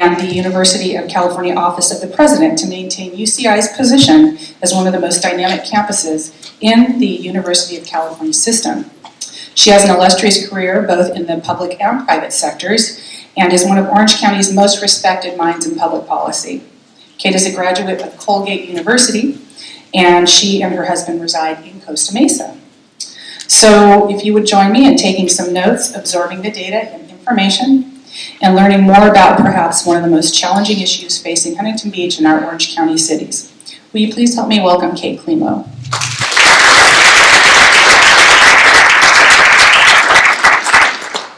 and the University of California Office of the President to maintain UCI's position as one of the most dynamic campuses in the University of California system. She has an illustrious career both in the public and private sectors and is one of Orange County's most respected minds in public policy. Kate is a graduate of Colgate University, and she and her husband reside in Costa Mesa. So if you would join me in taking some notes, absorbing the data and information, and learning more about perhaps one of the most challenging issues facing Huntington Beach and our Orange County cities. Will you please help me welcome Kate Klimo?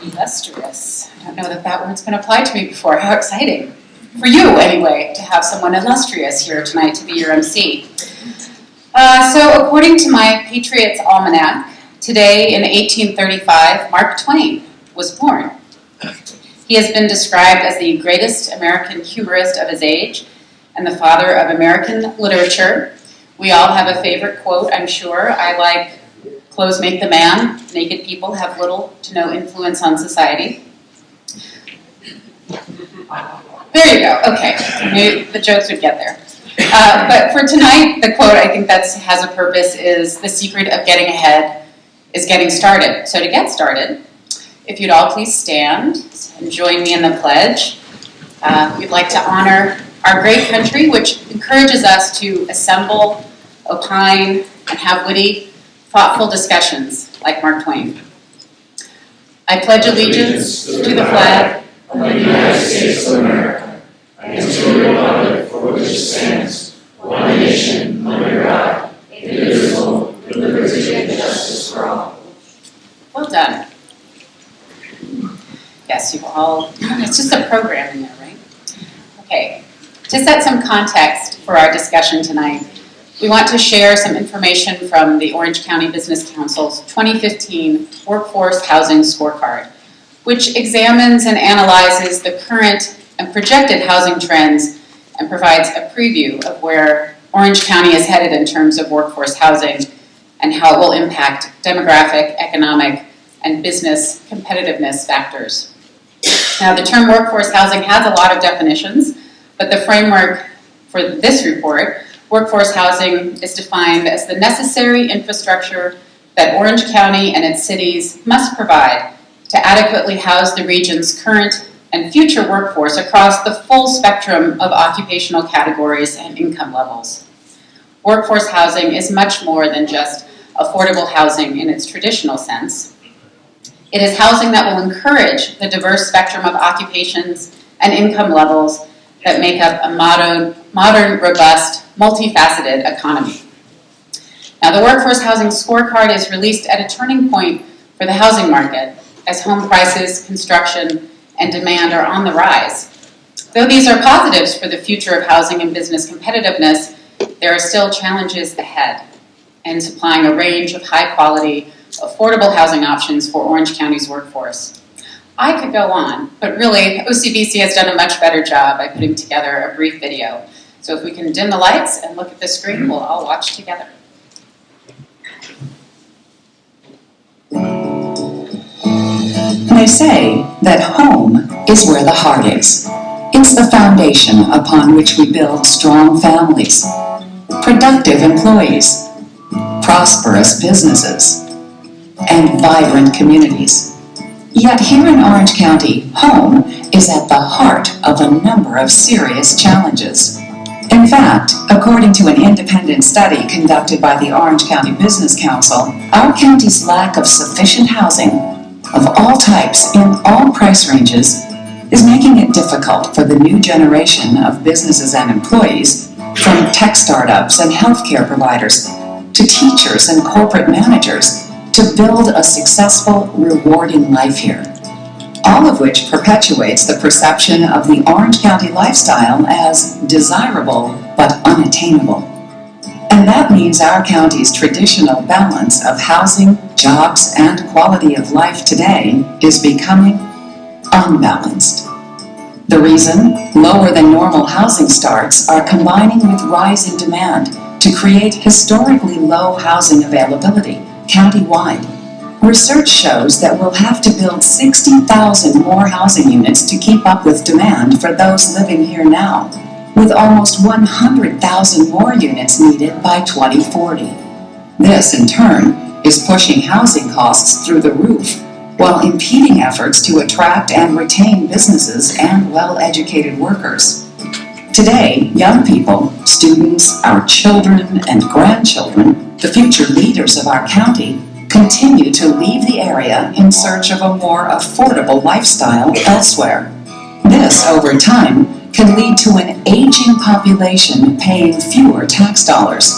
Illustrious. I don't know that that word's been applied to me before. How exciting. For you, anyway, to have someone illustrious here tonight to be your MC. So according to my Patriots Almanac, today in 1835, Mark Twain was born. He has been described as the greatest American humorist of his age and the father of American literature. We all have a favorite quote, I'm sure. I like, clothes make the man, naked people have little to no influence on society. There you go, okay. I knew the jokes would get there. But for tonight, the quote I think that has a purpose is, the secret of getting ahead is getting started. So to get started, if you'd all please stand and join me in the pledge. We'd like to honor our great country, which encourages us to assemble, opine, and have witty, thoughtful discussions like Mark Twain. I pledge allegiance to the flag of the United States of America and to the republic for which it stands, one nation, under God, indivisible, with liberty and justice for all. Well done. Yes, you all, it's just a program in there, right? Okay, to set some context for our discussion tonight, we want to share some information from the Orange County Business Council's 2015 Workforce Housing Scorecard, which examines and analyzes the current and projected housing trends and provides a preview of where Orange County is headed in terms of workforce housing and how it will impact demographic, economic, and business competitiveness factors. Now, the term workforce housing has a lot of definitions, but the framework for this report, workforce housing, is defined as the necessary infrastructure that Orange County and its cities must provide to adequately house the region's current and future workforce across the full spectrum of occupational categories and income levels. Workforce housing is much more than just affordable housing in its traditional sense. It is housing that will encourage the diverse spectrum of occupations and income levels that make up a modern, robust, multifaceted economy. Now, the Workforce Housing Scorecard is released at a turning point for the housing market as home prices, construction, and demand are on the rise. Though these are positives for the future of housing and business competitiveness, there are still challenges ahead in supplying a range of high-quality, affordable housing options for Orange County's workforce. I could go on, but really, OCBC has done a much better job by putting together a brief video. So if we can dim the lights and look at the screen, we'll all watch together. They say that home is where the heart is. It's the foundation upon which we build strong families, productive employees, prosperous businesses, and vibrant communities. Yet here in Orange County, home is at the heart of a number of serious challenges. In fact, according to an independent study conducted by the Orange County Business Council, our county's lack of sufficient housing of all types in all price ranges is making it difficult for the new generation of businesses and employees, from tech startups and healthcare providers to teachers and corporate managers, to build a successful, rewarding life here. All of which perpetuates the perception of the Orange County lifestyle as desirable but unattainable. And that means our county's traditional balance of housing, jobs, and quality of life today is becoming unbalanced. The reason? Lower than normal housing starts are combining with rising demand to create historically low housing availability countywide, Research shows that we'll have to build 60,000 more housing units to keep up with demand for those living here now, with almost 100,000 more units needed by 2040. This, in turn, is pushing housing costs through the roof, while impeding efforts to attract and retain businesses and well-educated workers. Today, young people, students, our children and grandchildren, the future leaders of our county, continue to leave the area in search of a more affordable lifestyle elsewhere. This, over time, can lead to an aging population paying fewer tax dollars,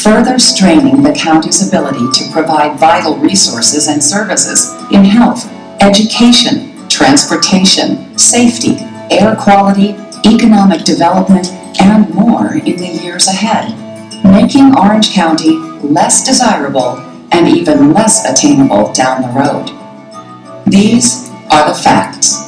further straining the county's ability to provide vital resources and services in health, education, transportation, safety, air quality, economic development, and more in the years ahead, making Orange County less desirable and even less attainable down the road. These are the facts.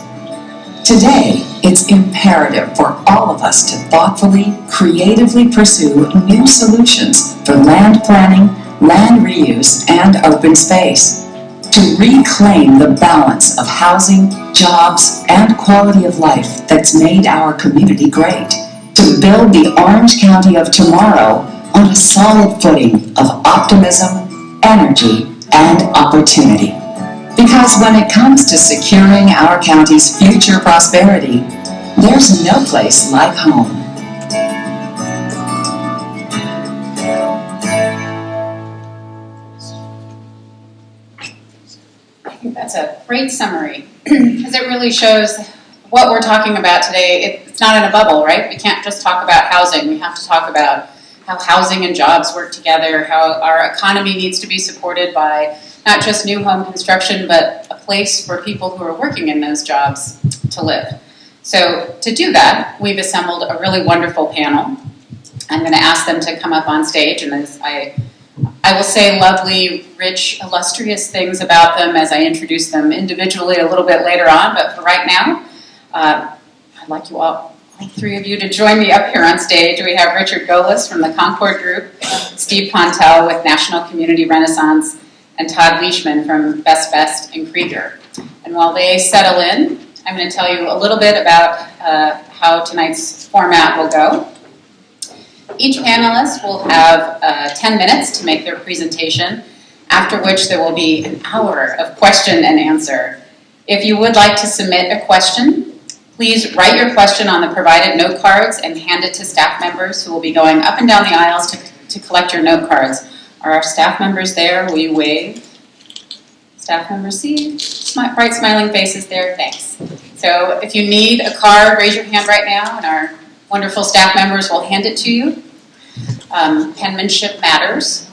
Today, it's imperative for all of us to thoughtfully, creatively pursue new solutions for land planning, land reuse, and open space, to reclaim the balance of housing, jobs, and quality of life that's made our community great, to build the Orange County of tomorrow on a solid footing of optimism, energy, and opportunity. Because when it comes to securing our county's future prosperity, there's no place like home. I think that's a great summary, because it really shows what we're talking about today. It's not in a bubble, right? We can't just talk about housing. We have to talk about how housing and jobs work together, how our economy needs to be supported by not just new home construction, but a place for people who are working in those jobs to live. So to do that, we've assembled a really wonderful panel. I'm going to ask them to come up on stage, and as I will say lovely, rich, illustrious things about them as I introduce them individually a little bit later on, but for right now, I'd like you all three of you to join me up here on stage. We have Richard Golis from the Concord Group, Steve Pontel with National Community Renaissance, and Todd Leishman from Best and Krieger. And while they settle in, I'm going to tell you a little bit about how tonight's format will go. Each panelist will have 10 minutes to make their presentation, after which there will be an hour of question and answer. If you would like to submit a question, please write your question on the provided note cards and hand it to staff members who will be going up and down the aisles to collect your note cards. Are our staff members there? Will you wave? Staff members, see? Bright smiling faces there, thanks. So if you need a card, raise your hand right now and our wonderful staff members will hand it to you. Penmanship matters.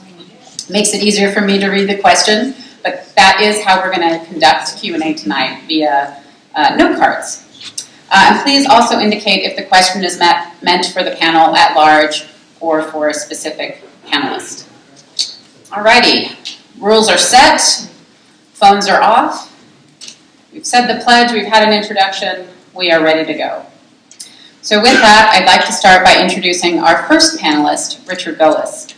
Makes it easier for me to read the question, but that is how we're going to conduct Q&A tonight, via note cards. And please also indicate if the question is meant for the panel at large or for a specific panelist. Alrighty, rules are set, phones are off, we've said the pledge, we've had an introduction, we are ready to go. So with that, I'd like to start by introducing our first panelist, Richard Golis.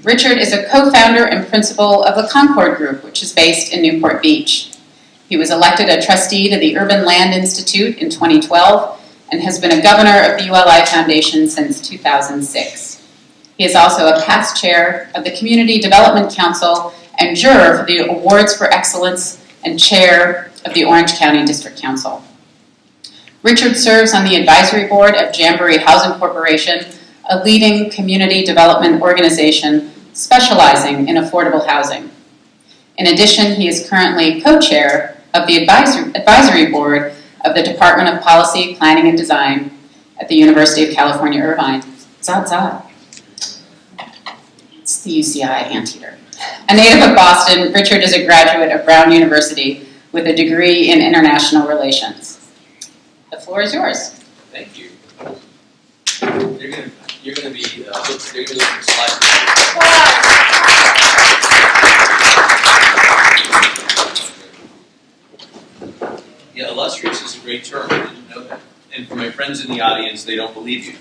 Richard is a co-founder and principal of the Concord Group, which is based in Newport Beach. He was elected a trustee to the Urban Land Institute in 2012 and has been a governor of the ULI Foundation since 2006. He is also a past chair of the Community Development Council and juror for the Awards for Excellence and chair of the Orange County District Council. Richard serves on the advisory board of Jamboree Housing Corporation, a leading community development organization specializing in affordable housing. In addition, he is currently co-chair of the advisory board of the Department of Policy, Planning, and Design at the University of California, Irvine. Zod, Zod. It's the UCI anteater. A native of Boston, Richard is a graduate of Brown University with a degree in international relations. The floor is yours. Thank you. You're going to be looking at slides. Yeah, illustrious is a great term. I didn't know that. And for my friends in the audience, they don't believe you.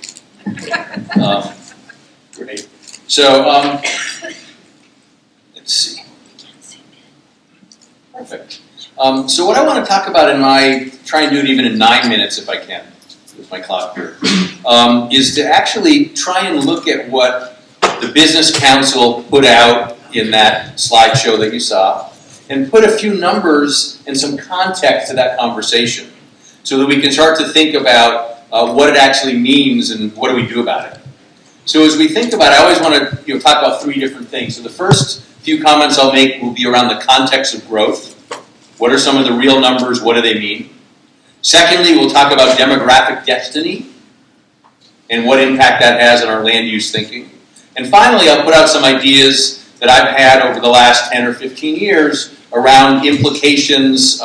Great. So, let's see. Perfect. So what I want to talk about try and do it even in 9 minutes if I can, with my clock here, is to actually try and look at what the Business Council put out in that slideshow that you saw, and put a few numbers and some context to that conversation, so that we can start to think about what it actually means and what do we do about it. So as we think about it, I always want to talk about 3 different things. So the first few comments I'll make will be around the context of growth. What are some of the real numbers? What do they mean? Secondly, we'll talk about demographic destiny and what impact that has on our land use thinking. And finally, I'll put out some ideas that I've had over the last 10 or 15 years around implications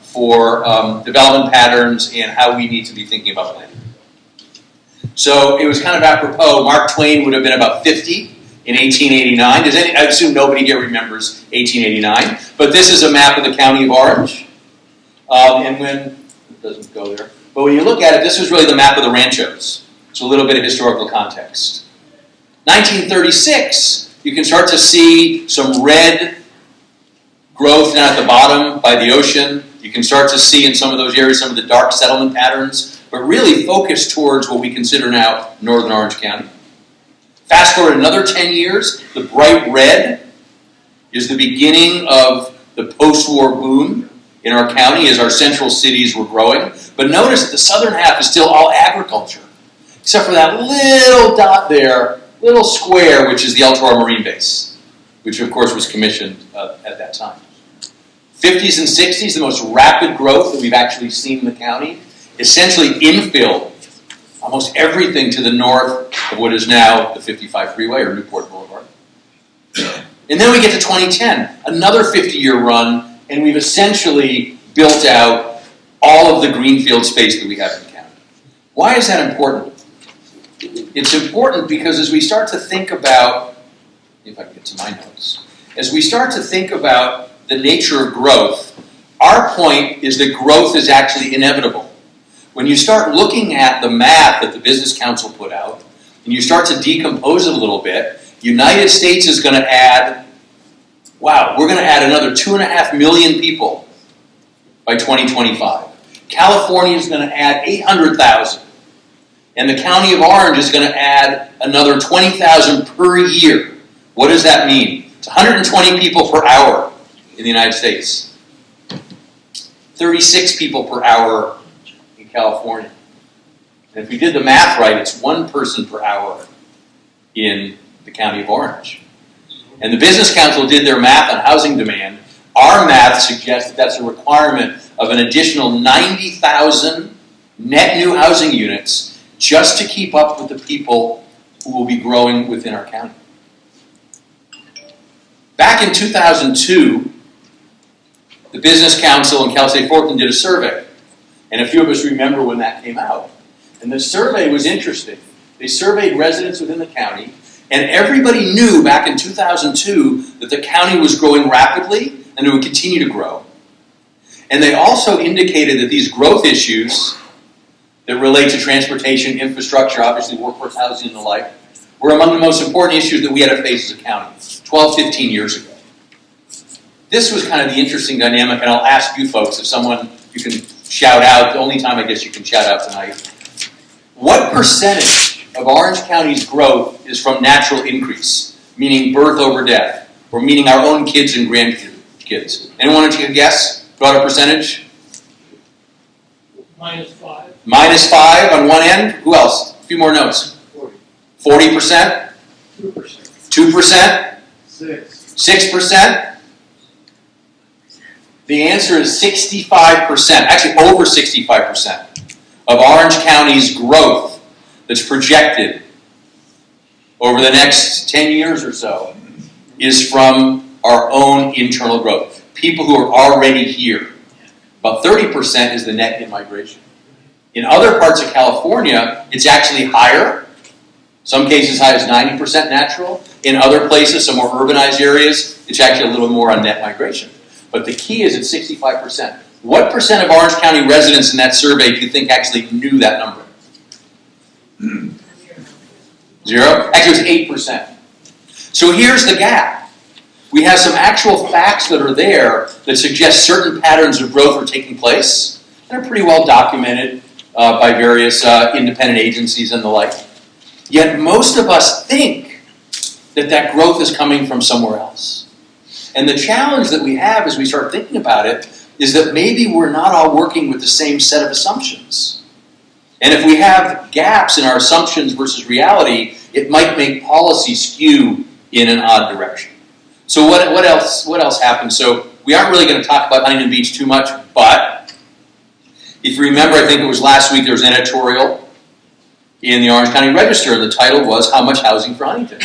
for development patterns and how we need to be thinking about planning. So it was kind of apropos. Mark Twain would have been about 50 in 1889. I assume nobody here remembers 1889, but this is a map of the County of Orange. And when, it doesn't go there, but when you look at it, this was really the map of the ranchos. So a little bit of historical context. 1936, you can start to see some red growth down at the bottom by the ocean. You can start to see in some of those areas some of the dark settlement patterns, but really focused towards what we consider now Northern Orange County. Fast forward another 10 years, the bright red is the beginning of the post-war boom in our county as our central cities were growing. But notice that the southern half is still all agriculture, except for that little dot there, little square, which is the El Toro Marine Base, which of course was commissioned at that time. 50s and 60s, the most rapid growth that we've actually seen in the county, essentially infilled almost everything to the north of what is now the 55 freeway or Newport Boulevard. And then we get to 2010, another 50-year run, and we've essentially built out all of the greenfield space that we have in the county. Why is that important? It's important because as we start to think about, if I can get to my notes, as we start to think about the nature of growth, our point is that growth is actually inevitable. When you start looking at the math that the Business Council put out, and you start to decompose it a little bit, United States is going to add, we're going to add another 2.5 million people by 2025. California is going to add 800,000. And the County of Orange is going to add another 20,000 per year. What does that mean? It's 120 people per hour in the United States. 36 people per hour in California. And if we did the math right, it's 1 person per hour in the County of Orange. And the Business Council did their math on housing demand. Our math suggests that that's a requirement of an additional 90,000 net new housing units just to keep up with the people who will be growing within our county. Back in 2002, the Business Council and Cal State Fullerton did a survey. And a few of us remember when that came out. And the survey was interesting. They surveyed residents within the county, and everybody knew back in 2002 that the county was growing rapidly and it would continue to grow. And they also indicated that these growth issues that relate to transportation, infrastructure, obviously workforce housing and the like, were among the most important issues that we had to face as a county 12, 15 years ago. This was kind of the interesting dynamic, and I'll ask you folks, if someone you can shout out, the only time I guess you can shout out tonight, what percentage of Orange County's growth is from natural increase, meaning birth over death, or meaning our own kids and grandkids? Anyone want to take a guess? Broader percentage? -5. -5 on one end. Who else? A few more notes. 40%? 2%. 2%? 6%. 6%? The answer is 65%, actually over 65% of Orange County's growth that's projected over the next 10 years or so is from our own internal growth. People who are already here. About 30% is the net in-migration. In other parts of California, it's actually higher. Some cases high as 90% natural. In other places, some more urbanized areas, it's actually a little more on net migration. But the key is it's 65%. What percent of Orange County residents in that survey do you think actually knew that number? 0? Actually, it was 8%. So here's the gap. We have some actual facts that are there that suggest certain patterns of growth are taking place and are pretty well documented by various independent agencies and the like. Yet most of us think that that growth is coming from somewhere else. And the challenge that we have as we start thinking about it is that maybe we're not all working with the same set of assumptions. And if we have gaps in our assumptions versus reality, it might make policy skew in an odd direction. So what else happened? So we aren't really going to talk about Huntington Beach too much, but if you remember, I think it was last week, there was an editorial in the Orange County Register, and the title was How Much Housing for Huntington?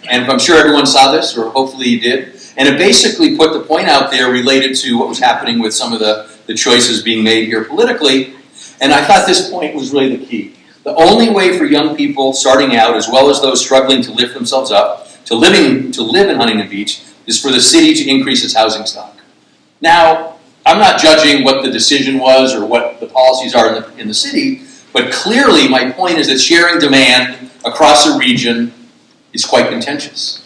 And I'm sure everyone saw this, or hopefully you did. And it basically put the point out there related to what was happening with some of the choices being made here politically. And I thought this point was really the key. The only way for young people starting out, as well as those struggling to lift themselves up, to live in Huntington Beach, is for the city to increase its housing stock. Now, I'm not judging what the decision was or what the policies are in the city, but clearly my point is that sharing demand across a region is quite contentious.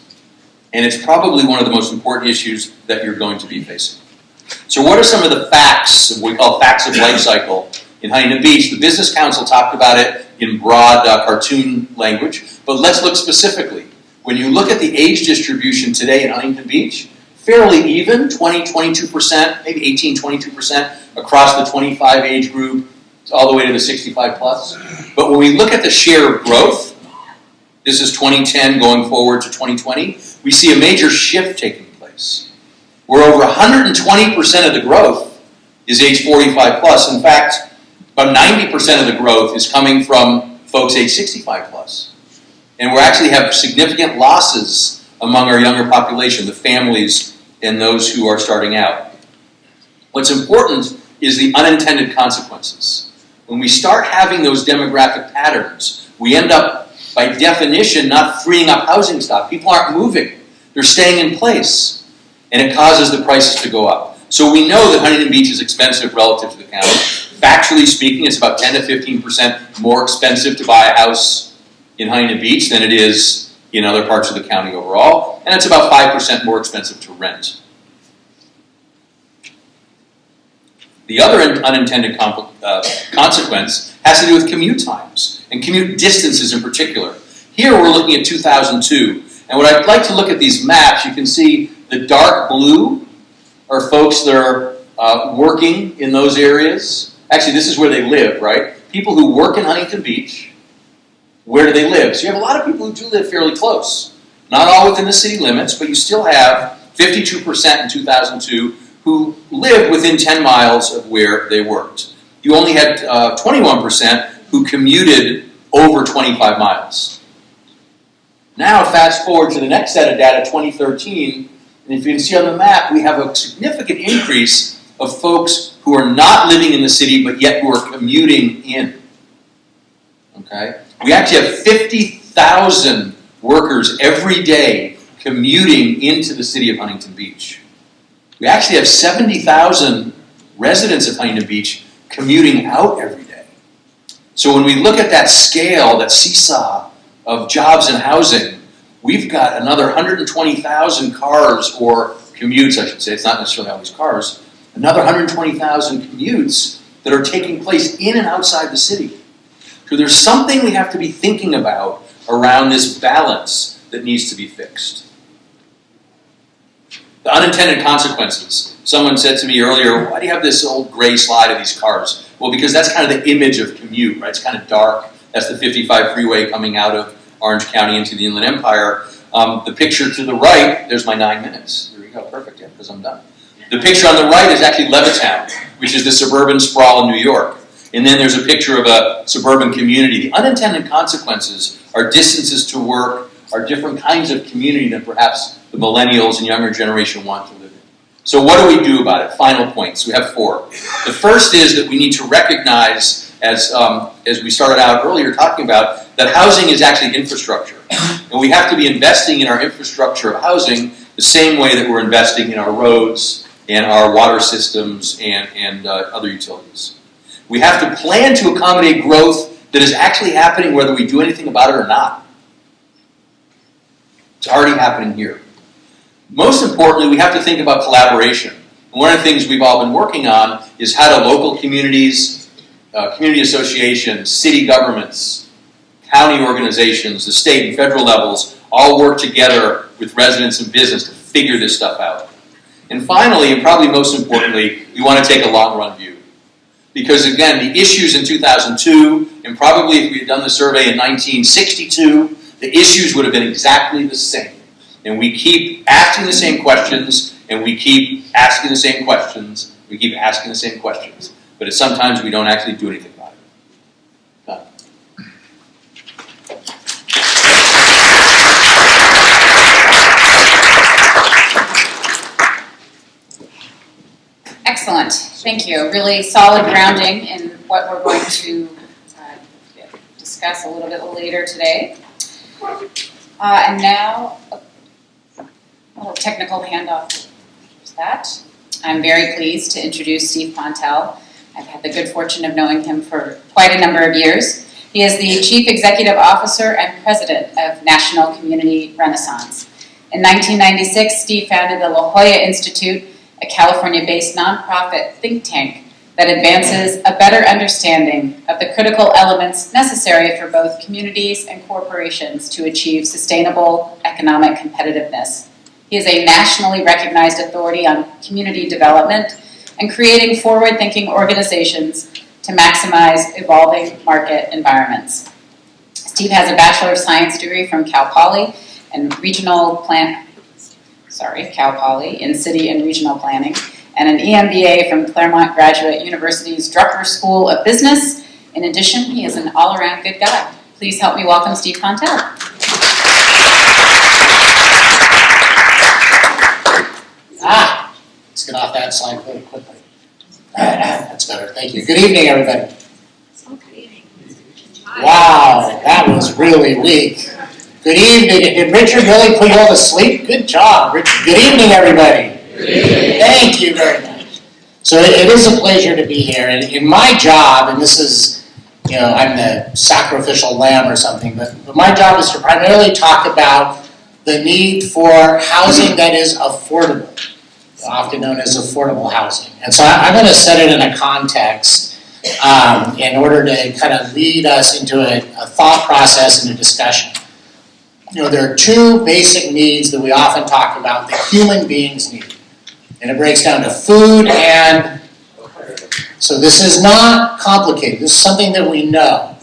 And it's probably one of the most important issues that you're going to be facing. So what are some of the facts, what we call facts of life cycle, in Huntington Beach? The Business Council talked about it in broad cartoon language, but let's look specifically. When you look at the age distribution today in Huntington Beach, fairly even, 22%, maybe 22% across the 25 age group, all the way to the 65 plus. But when we look at the share of growth, this is 2010 going forward to 2020, we see a major shift taking place, where over 120% of the growth is age 45 plus. In fact, about 90% of the growth is coming from folks age 65 plus. And we actually have significant losses among our younger population, the families and those who are starting out. What's important is the unintended consequences. When we start having those demographic patterns, we end up, by definition, not freeing up housing stock. People aren't moving. They're staying in place. And it causes the prices to go up. So we know that Huntington Beach is expensive relative to the county. Factually speaking, it's about 10 to 15% more expensive to buy a house in Huntington Beach than it is in other parts of the county overall, and it's about 5% more expensive to rent. The other unintended consequence has to do with commute times, and commute distances in particular. Here we're looking at 2002, and what I'd like to look at these maps, you can see the dark blue are folks that are working in those areas. Actually, this is where they live, right? People who work in Huntington Beach. Where do they live? So you have a lot of people who do live fairly close. Not all within the city limits, but you still have 52% in 2002 who lived within 10 miles of where they worked. You only had 21% who commuted over 25 miles. Now fast forward to the next set of data, 2013, and if you can see on the map, we have a significant increase of folks who are not living in the city, but yet who are commuting in. Okay? We actually have 50,000 workers every day commuting into the city of Huntington Beach. We actually have 70,000 residents of Huntington Beach commuting out every day. So when we look at that scale, that seesaw of jobs and housing, we've got another 120,000 cars, or commutes I should say, it's not necessarily always cars, another 120,000 commutes that are taking place in and outside the city. So there's something we have to be thinking about around this balance that needs to be fixed. The unintended consequences. Someone said to me earlier, why do you have this old gray slide of these cars? Well, because that's kind of the image of commute, right? It's kind of dark. That's the 55 freeway coming out of Orange County into the Inland Empire. The picture to the right, there's my 9 minutes. There you go, perfect, yeah, because I'm done. The picture on the right is actually Levittown, which is the suburban sprawl in New York. And then there's a picture of a suburban community. The unintended consequences are distances to work, are different kinds of community that perhaps the millennials and younger generation want to live in. So what do we do about it? Final points. We have 4. The first is that we need to recognize, as we started out earlier talking about, that housing is actually infrastructure. And we have to be investing in our infrastructure of housing the same way that we're investing in our roads and our water systems and other utilities. We have to plan to accommodate growth that is actually happening whether we do anything about it or not. It's already happening here. Most importantly, we have to think about collaboration. And one of the things we've all been working on is how do local communities, community associations, city governments, county organizations, the state and federal levels all work together with residents and business to figure this stuff out. And finally, and probably most importantly, we want to take a long-run view. Because again, the issues in 2002, and probably if we had done the survey in 1962, the issues would have been exactly the same. And we keep asking the same questions, and we keep asking the same questions, we keep asking the same questions. But sometimes we don't actually do anything about it. Done. Excellent, thank you. Really solid grounding in what we're going to discuss a little bit later today. And now, a little technical handoff. There's that. I'm very pleased to introduce Steve Pontel. I've had the good fortune of knowing him for quite a number of years. He is the Chief Executive Officer and President of National Community Renaissance. In 1996, Steve founded the La Jolla Institute, a California-based nonprofit think tank that advances a better understanding of the critical elements necessary for both communities and corporations to achieve sustainable economic competitiveness. He is a nationally recognized authority on community development and creating forward-thinking organizations to maximize evolving market environments. Steve has a Bachelor of Science degree from Cal Poly in in City and Regional Planning, and an EMBA from Claremont Graduate University's Drucker School of Business. In addition, he is an all-around good guy. Please help me welcome Steve Pontel. Let's get off that slide really quickly. That's better, thank you. Good evening, everybody. Wow, that was really weak. Good evening. Did Richard really put you all to sleep? Good job, Richard. Good evening, everybody. Good evening. Thank you very much. So it is a pleasure to be here. And in my job, and this is, I'm the sacrificial lamb or something, but my job is to primarily talk about the need for housing that is affordable, often known as affordable housing. And so I'm going to set it in a context in order to kind of lead us into a thought process and a discussion. There are two basic needs that we often talk about that human beings need. And it breaks down to food and... So this is not complicated. This is something that we know.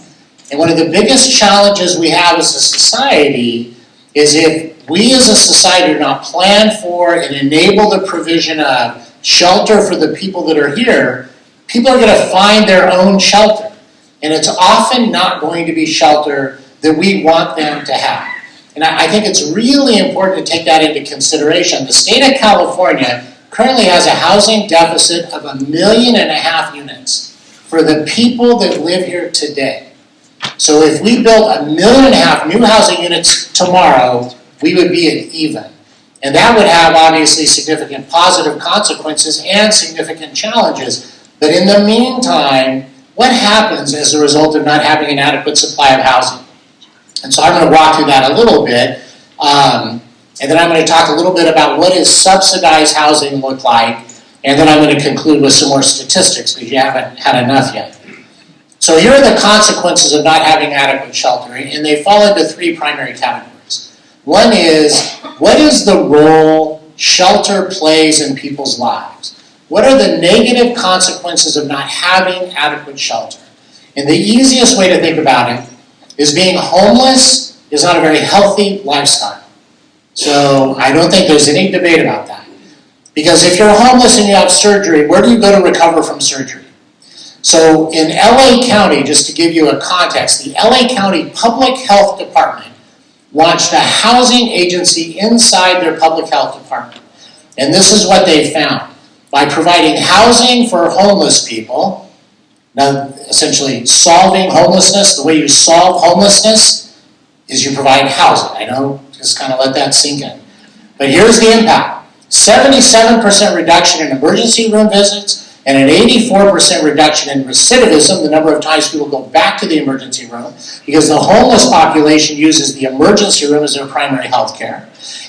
And one of the biggest challenges we have as a society is if we as a society do not plan for and enable the provision of shelter for the people that are here, people are going to find their own shelter. And it's often not going to be shelter that we want them to have. And I think it's really important to take that into consideration. The state of California currently has a housing deficit of 1.5 million units for the people that live here today. So if we built 1.5 million new housing units tomorrow, we would be at even. And that would have obviously significant positive consequences and significant challenges. But in the meantime, what happens as a result of not having an adequate supply of housing? And so I'm going to walk through that a little bit, and then I'm going to talk a little bit about what does subsidized housing look like, and then I'm going to conclude with some more statistics because you haven't had enough yet. So here are the consequences of not having adequate shelter, and they fall into three primary categories. One is, what is the role shelter plays in people's lives? What are the negative consequences of not having adequate shelter? And the easiest way to think about it is being homeless is not a very healthy lifestyle. So I don't think there's any debate about that. Because if you're homeless and you have surgery, where do you go to recover from surgery? So in LA County, just to give you a context, the LA County Public Health Department launched a housing agency inside their public health department. And this is what they found. By providing housing for homeless people, now, essentially, solving homelessness, the way you solve homelessness is you provide housing. I know, just kind of let that sink in. But here's the impact. 77% reduction in emergency room visits and an 84% reduction in recidivism, the number of times people go back to the emergency room, because the homeless population uses the emergency room as their primary health care.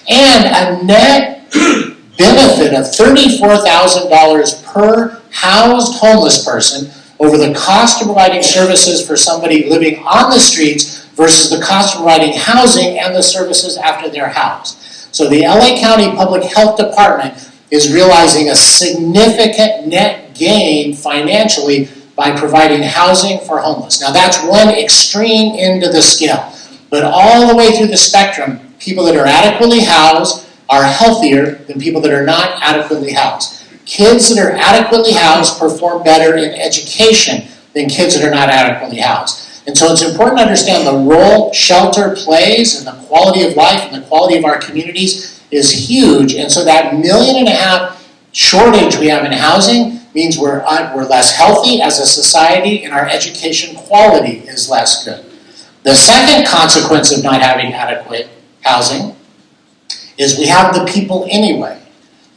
And a net benefit of $34,000 per housed homeless person over the cost of providing services for somebody living on the streets versus the cost of providing housing and the services after they're housed. So the LA County Public Health Department is realizing a significant net gain financially by providing housing for homeless. Now that's one extreme end of the scale, but all the way through the spectrum, people that are adequately housed are healthier than people that are not adequately housed. Kids that are adequately housed perform better in education than kids that are not adequately housed. And so it's important to understand the role shelter plays and the quality of life and the quality of our communities is huge. And so that $1.5 million shortage we have in housing means we're less healthy as a society and our education quality is less good. The second consequence of not having adequate housing is we have the people anyway.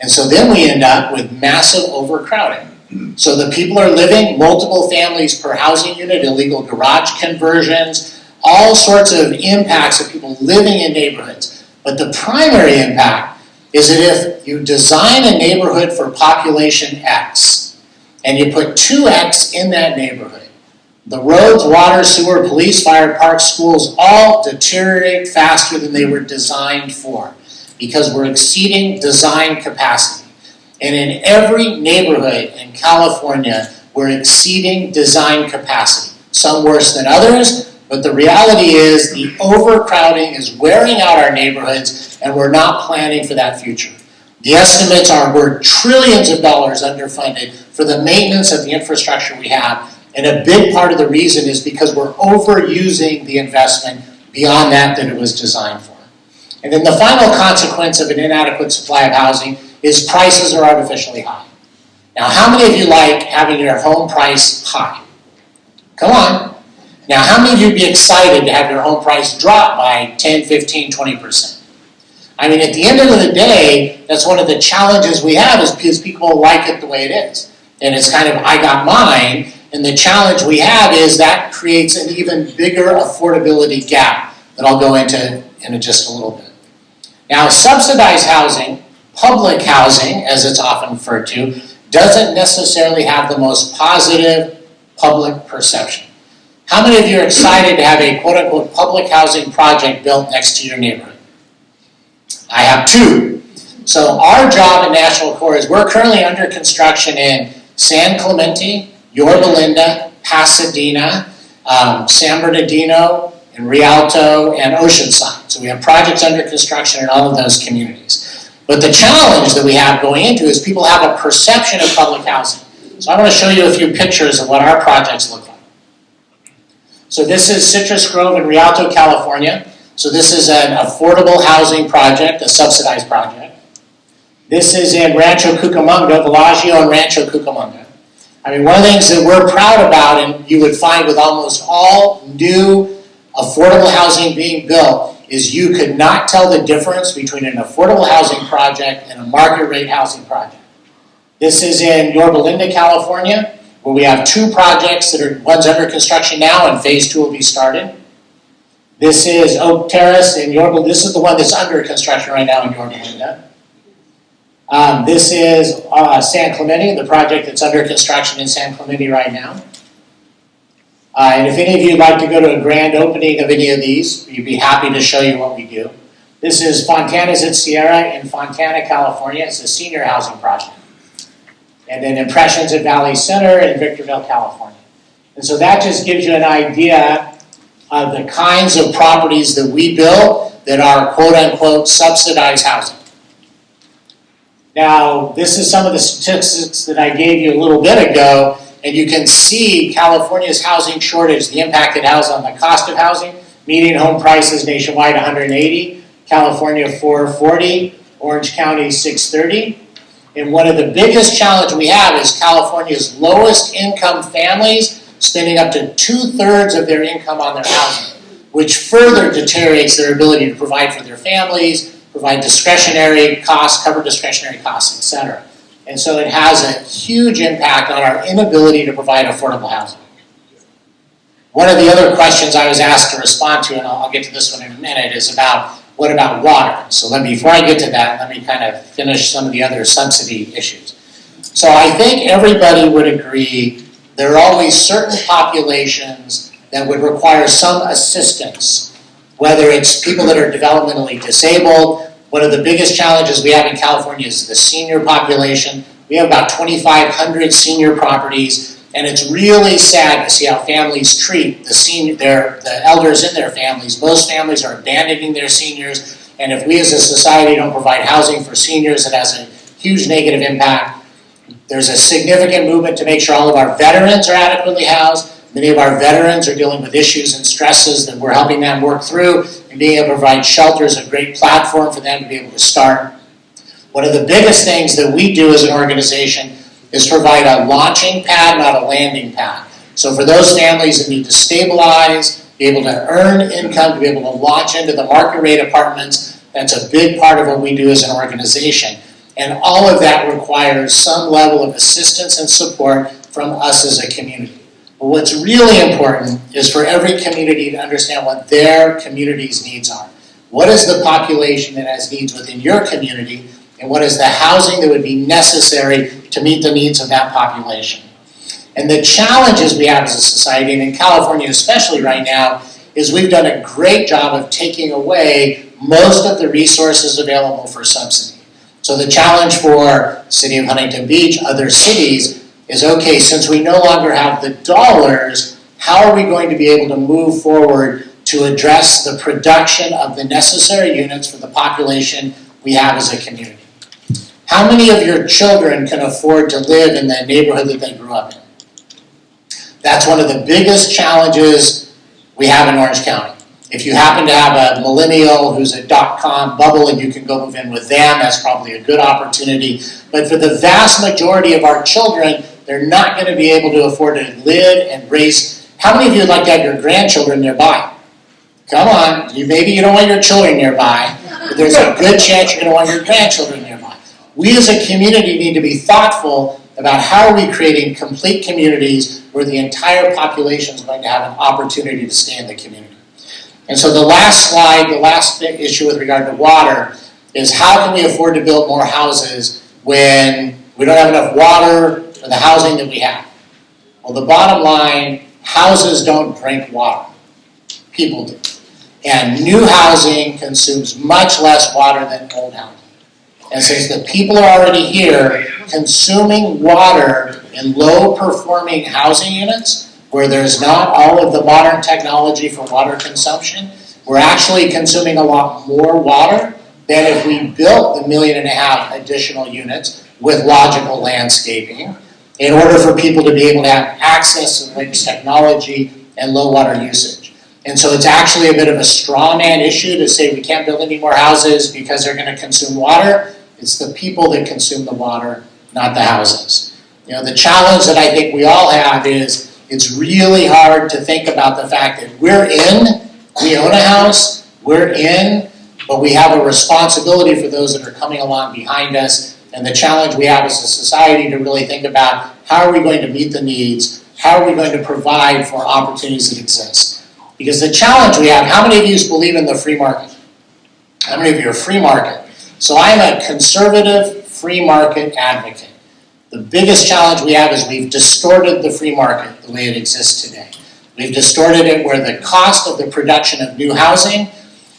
And so then we end up with massive overcrowding. So the people are living multiple families per housing unit, illegal garage conversions, all sorts of impacts of people living in neighborhoods. But the primary impact is that if you design a neighborhood for population X, and you put 2X in that neighborhood, the roads, water, sewer, police, fire, parks, schools all deteriorate faster than they were designed for because we're exceeding design capacity. And in every neighborhood in California, we're exceeding design capacity. Some worse than others, but the reality is the overcrowding is wearing out our neighborhoods and we're not planning for that future. The estimates are we're trillions of dollars underfunded for the maintenance of the infrastructure we have. And a big part of the reason is because we're overusing the investment beyond that it was designed for. And then the final consequence of an inadequate supply of housing is prices are artificially high. Now, how many of you like having your home price high? Come on. Now, how many of you would be excited to have your home price drop by 10, 15, 20%? I mean, at the end of the day, that's one of the challenges we have is because people like it the way it is. And it's kind of, I got mine. And the challenge we have is that creates an even bigger affordability gap that I'll go into in just a little bit. Now, subsidized housing, public housing, as it's often referred to, doesn't necessarily have the most positive public perception. How many of you are excited to have a quote-unquote public housing project built next to your neighborhood? I have two. So our job at National Core is we're currently under construction in San Clemente, Yorba Linda, Pasadena, San Bernardino, and Rialto, and Oceanside. So we have projects under construction in all of those communities. But the challenge that we have going into is people have a perception of public housing. So I want to show you a few pictures of what our projects look like. So this is Citrus Grove in Rialto, California. So this is an affordable housing project, a subsidized project. This is in Rancho Cucamonga, Bellagio and Rancho Cucamonga. I mean, one of the things that we're proud about, and you would find with almost all new affordable housing being built, is you could not tell the difference between an affordable housing project and a market rate housing project. This is in Yorba Linda, California, where we have two projects that are, one's under construction now and phase 2 will be started. This is Oak Terrace in Yorba, this is the one that's under construction right now in Yorba Linda. This is San Clemente, the project that's under construction in San Clemente right now. And if any of you would like to go to a grand opening of any of these, we'd be happy to show you what we do. This is Fontana's at Sierra in Fontana, California. It's a senior housing project. And then Impressions at Valley Center in Victorville, California. And so that just gives you an idea of the kinds of properties that we build that are quote-unquote subsidized housing. Now, this is some of the statistics that I gave you a little bit ago, and you can see California's housing shortage, the impact it has on the cost of housing. Median home prices nationwide $180, California $440, Orange County $630. And one of the biggest challenges we have is California's lowest income families spending up to 2/3 of their income on their housing, which further deteriorates their ability to provide for their families, provide discretionary costs, cover discretionary costs, etc. And so it has a huge impact on our inability to provide affordable housing. One of the other questions I was asked to respond to, and I'll get to this one in a minute, is about what about water? So before I get to that, let me kind of finish some of the other subsidy issues. So I think everybody would agree there are always certain populations that would require some assistance, whether it's people that are developmentally disabled. One of the biggest challenges we have in California is the senior population. We have about 2,500 senior properties, and it's really sad to see how families treat the elders in their families. Most families are abandoning their seniors, and if we as a society don't provide housing for seniors, it has a huge negative impact. There's a significant movement to make sure all of our veterans are adequately housed. Many of our veterans are dealing with issues and stresses that we're helping them work through, and being able to provide shelter is a great platform for them to be able to start. One of the biggest things that we do as an organization is provide a launching pad, not a landing pad. So for those families that need to stabilize, be able to earn income, to be able to launch into the market rate apartments, that's a big part of what we do as an organization. And all of that requires some level of assistance and support from us as a community. But what's really important is for every community to understand what their community's needs are. What is the population that has needs within your community, and what is the housing that would be necessary to meet the needs of that population? And the challenges we have as a society, and in California especially right now, is we've done a great job of taking away most of the resources available for subsidy. So the challenge for City of Huntington Beach, other cities, is okay, since we no longer have the dollars, how are we going to be able to move forward to address the production of the necessary units for the population we have as a community? How many of your children can afford to live in the neighborhood that they grew up in? That's one of the biggest challenges we have in Orange County. If you happen to have a millennial who's a .com bubble and you can go move in with them, that's probably a good opportunity. But for the vast majority of our children, they're not going to be able to afford to live and raise. How many of you would like to have your grandchildren nearby? Come on, maybe you don't want your children nearby, but there's a good chance you're going to want your grandchildren nearby. We as a community need to be thoughtful about how are we creating complete communities where the entire population is going to have an opportunity to stay in the community. And so the last slide, the last issue with regard to water is how can we afford to build more houses when we don't have enough water for the housing that we have? Well, the bottom line, houses don't drink water. People do. And new housing consumes much less water than old housing. And since the people are already here, consuming water in low-performing housing units, where there's not all of the modern technology for water consumption, we're actually consuming a lot more water than if we built the 1.5 million additional units with logical landscaping in order for people to be able to have access to the latest technology and low water usage. And so it's actually a bit of a straw man issue to say we can't build any more houses because they're going to consume water. It's the people that consume the water, not the houses. You know, the challenge that I think we all have is it's really hard to think about the fact that we own a house, we're in, but we have a responsibility for those that are coming along behind us, and the challenge we have as a society to really think about how are we going to meet the needs, how are we going to provide for opportunities that exist. Because the challenge we have, how many of you believe in the free market? How many of you are free market? So I'm a conservative free market advocate. The biggest challenge we have is we've distorted the free market the way it exists today. We've distorted it where the cost of the production of new housing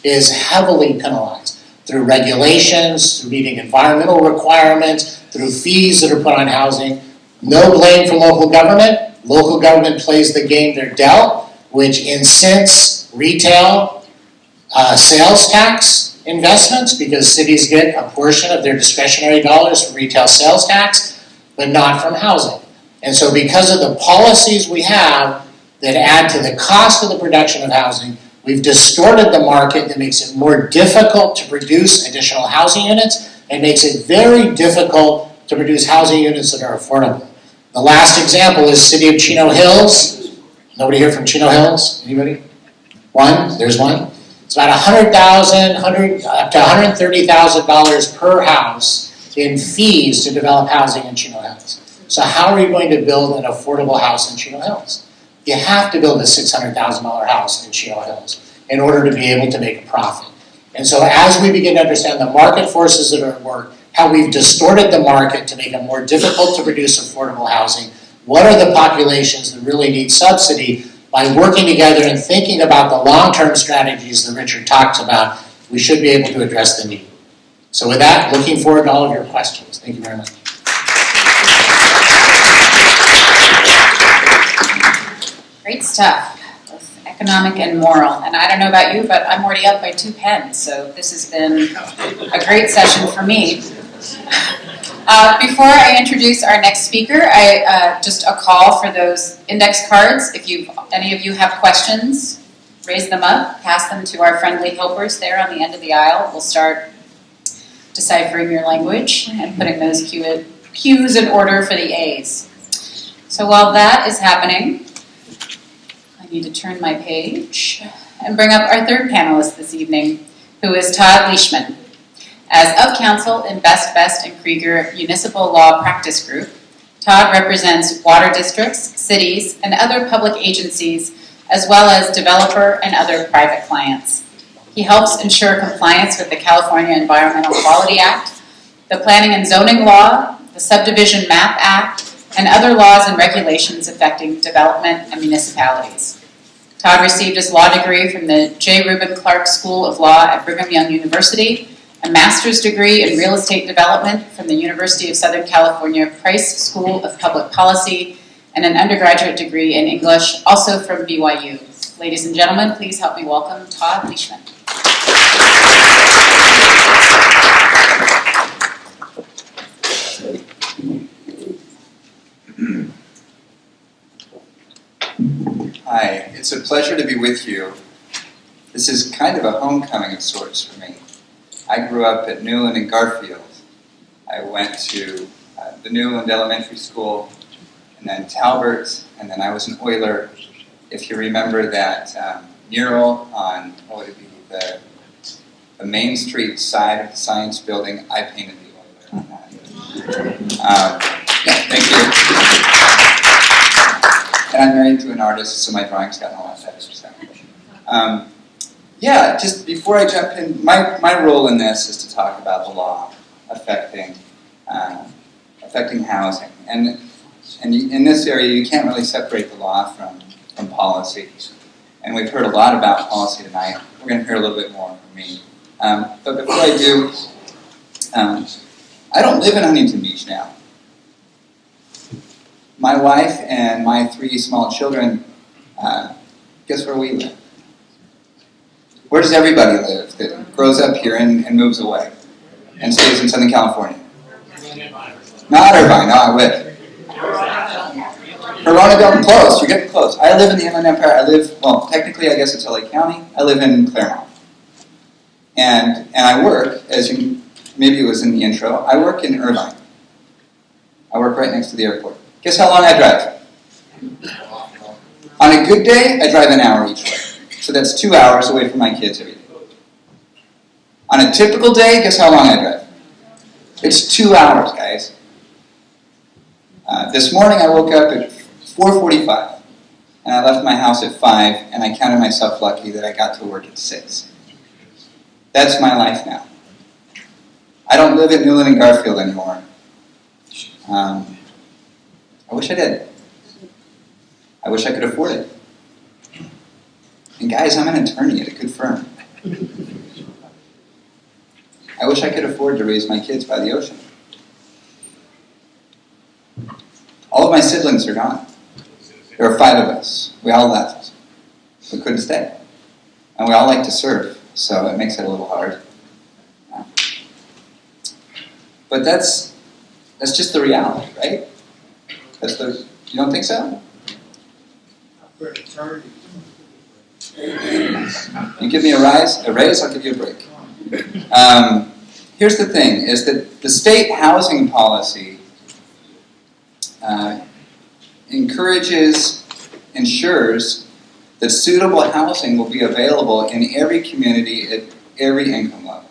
is heavily penalized through regulations, through meeting environmental requirements, through fees that are put on housing. No blame for local government. Local government plays the game they're dealt, which incents retail sales tax investments because cities get a portion of their discretionary dollars from retail sales tax, but not from housing. And so because of the policies we have that add to the cost of the production of housing, we've distorted the market that makes it more difficult to produce additional housing units and makes it very difficult to produce housing units that are affordable. The last example is City of Chino Hills. Nobody here from Chino Hills? Anybody? One? There's one. It's about $100,000 up to $130,000 per house in fees to develop housing in Chino Hills. So how are you going to build an affordable house in Chino Hills? You have to build a $600,000 house in Chino Hills in order to be able to make a profit. And so as we begin to understand the market forces that are at work, how we've distorted the market to make it more difficult to produce affordable housing, what are the populations that really need subsidy, by working together and thinking about the long-term strategies that Richard talks about, we should be able to address the need. So with that, looking forward to all of your questions. Thank you very much. Great stuff, both economic and moral. And I don't know about you, but I'm already up by 2 pens, so this has been a great session for me. Before I introduce our next speaker, just a call for those index cards. If any of you have questions, raise them up, pass them to our friendly helpers there on the end of the aisle. We'll start deciphering your language and putting those cues in order for the A's. So while that is happening, I need to turn my page and bring up our third panelist this evening, who is Todd Leishman. As of counsel in Best and Krieger Municipal Law Practice Group, Todd represents water districts, cities, and other public agencies, as well as developer and other private clients. He helps ensure compliance with the California Environmental Quality Act, the Planning and Zoning Law, the Subdivision Map Act, and other laws and regulations affecting development and municipalities. Todd received his law degree from the J. Reuben Clark School of Law at Brigham Young University, a master's degree in real estate development from the University of Southern California Price School of Public Policy, and an undergraduate degree in English, also from BYU. Ladies and gentlemen, please help me welcome Todd Leishman. Hi, it's a pleasure to be with you. This is kind of a homecoming of sorts for me. I grew up at Newland and Garfield. I went to the Newland Elementary School, and then Talbert, and then I was an Oiler. If you remember that mural on, what would it be, the Main Street side of the Science Building, I painted the Oiler on that. Yeah, thank you. And I'm married to an artist, so my drawing's gotten a lot better. So. Yeah, just before I jump in, my role in this is to talk about the law affecting housing. And in this area, you can't really separate the law from policy. And we've heard a lot about policy tonight. We're going to hear a little bit more from me. But before I do, I don't live in Huntington Beach now. My wife and my 3 small children, guess where we live? Where does everybody live that grows up here and moves away and stays in Southern California? Not Irvine, no, I wish. Corona Del close, you're getting close. I live in the Inland Empire. Well, technically I guess it's LA County. I live in Claremont. And I work, maybe it was in the intro, I work in Irvine. I work right next to the airport. Guess how long I drive? On a good day, I drive an hour each way. So that's 2 hours away from my kids every day. On a typical day, guess how long I drive? It's 2 hours, guys. This morning I woke up at 4:45, and I left my house at 5, and I counted myself lucky that I got to work at 6. That's my life now. I don't live at Newland and Garfield anymore. I wish I did. I wish I could afford it. And guys, I'm an attorney at a good firm. I wish I could afford to raise my kids by the ocean. All of my siblings are gone. There are 5 of us. We all left. We couldn't stay. And we all like to serve, so it makes it a little hard. But that's just the reality, right? You don't think so? You give me a raise, I'll give you a break. Here's the thing, is that the state housing policy ensures that suitable housing will be available in every community at every income level.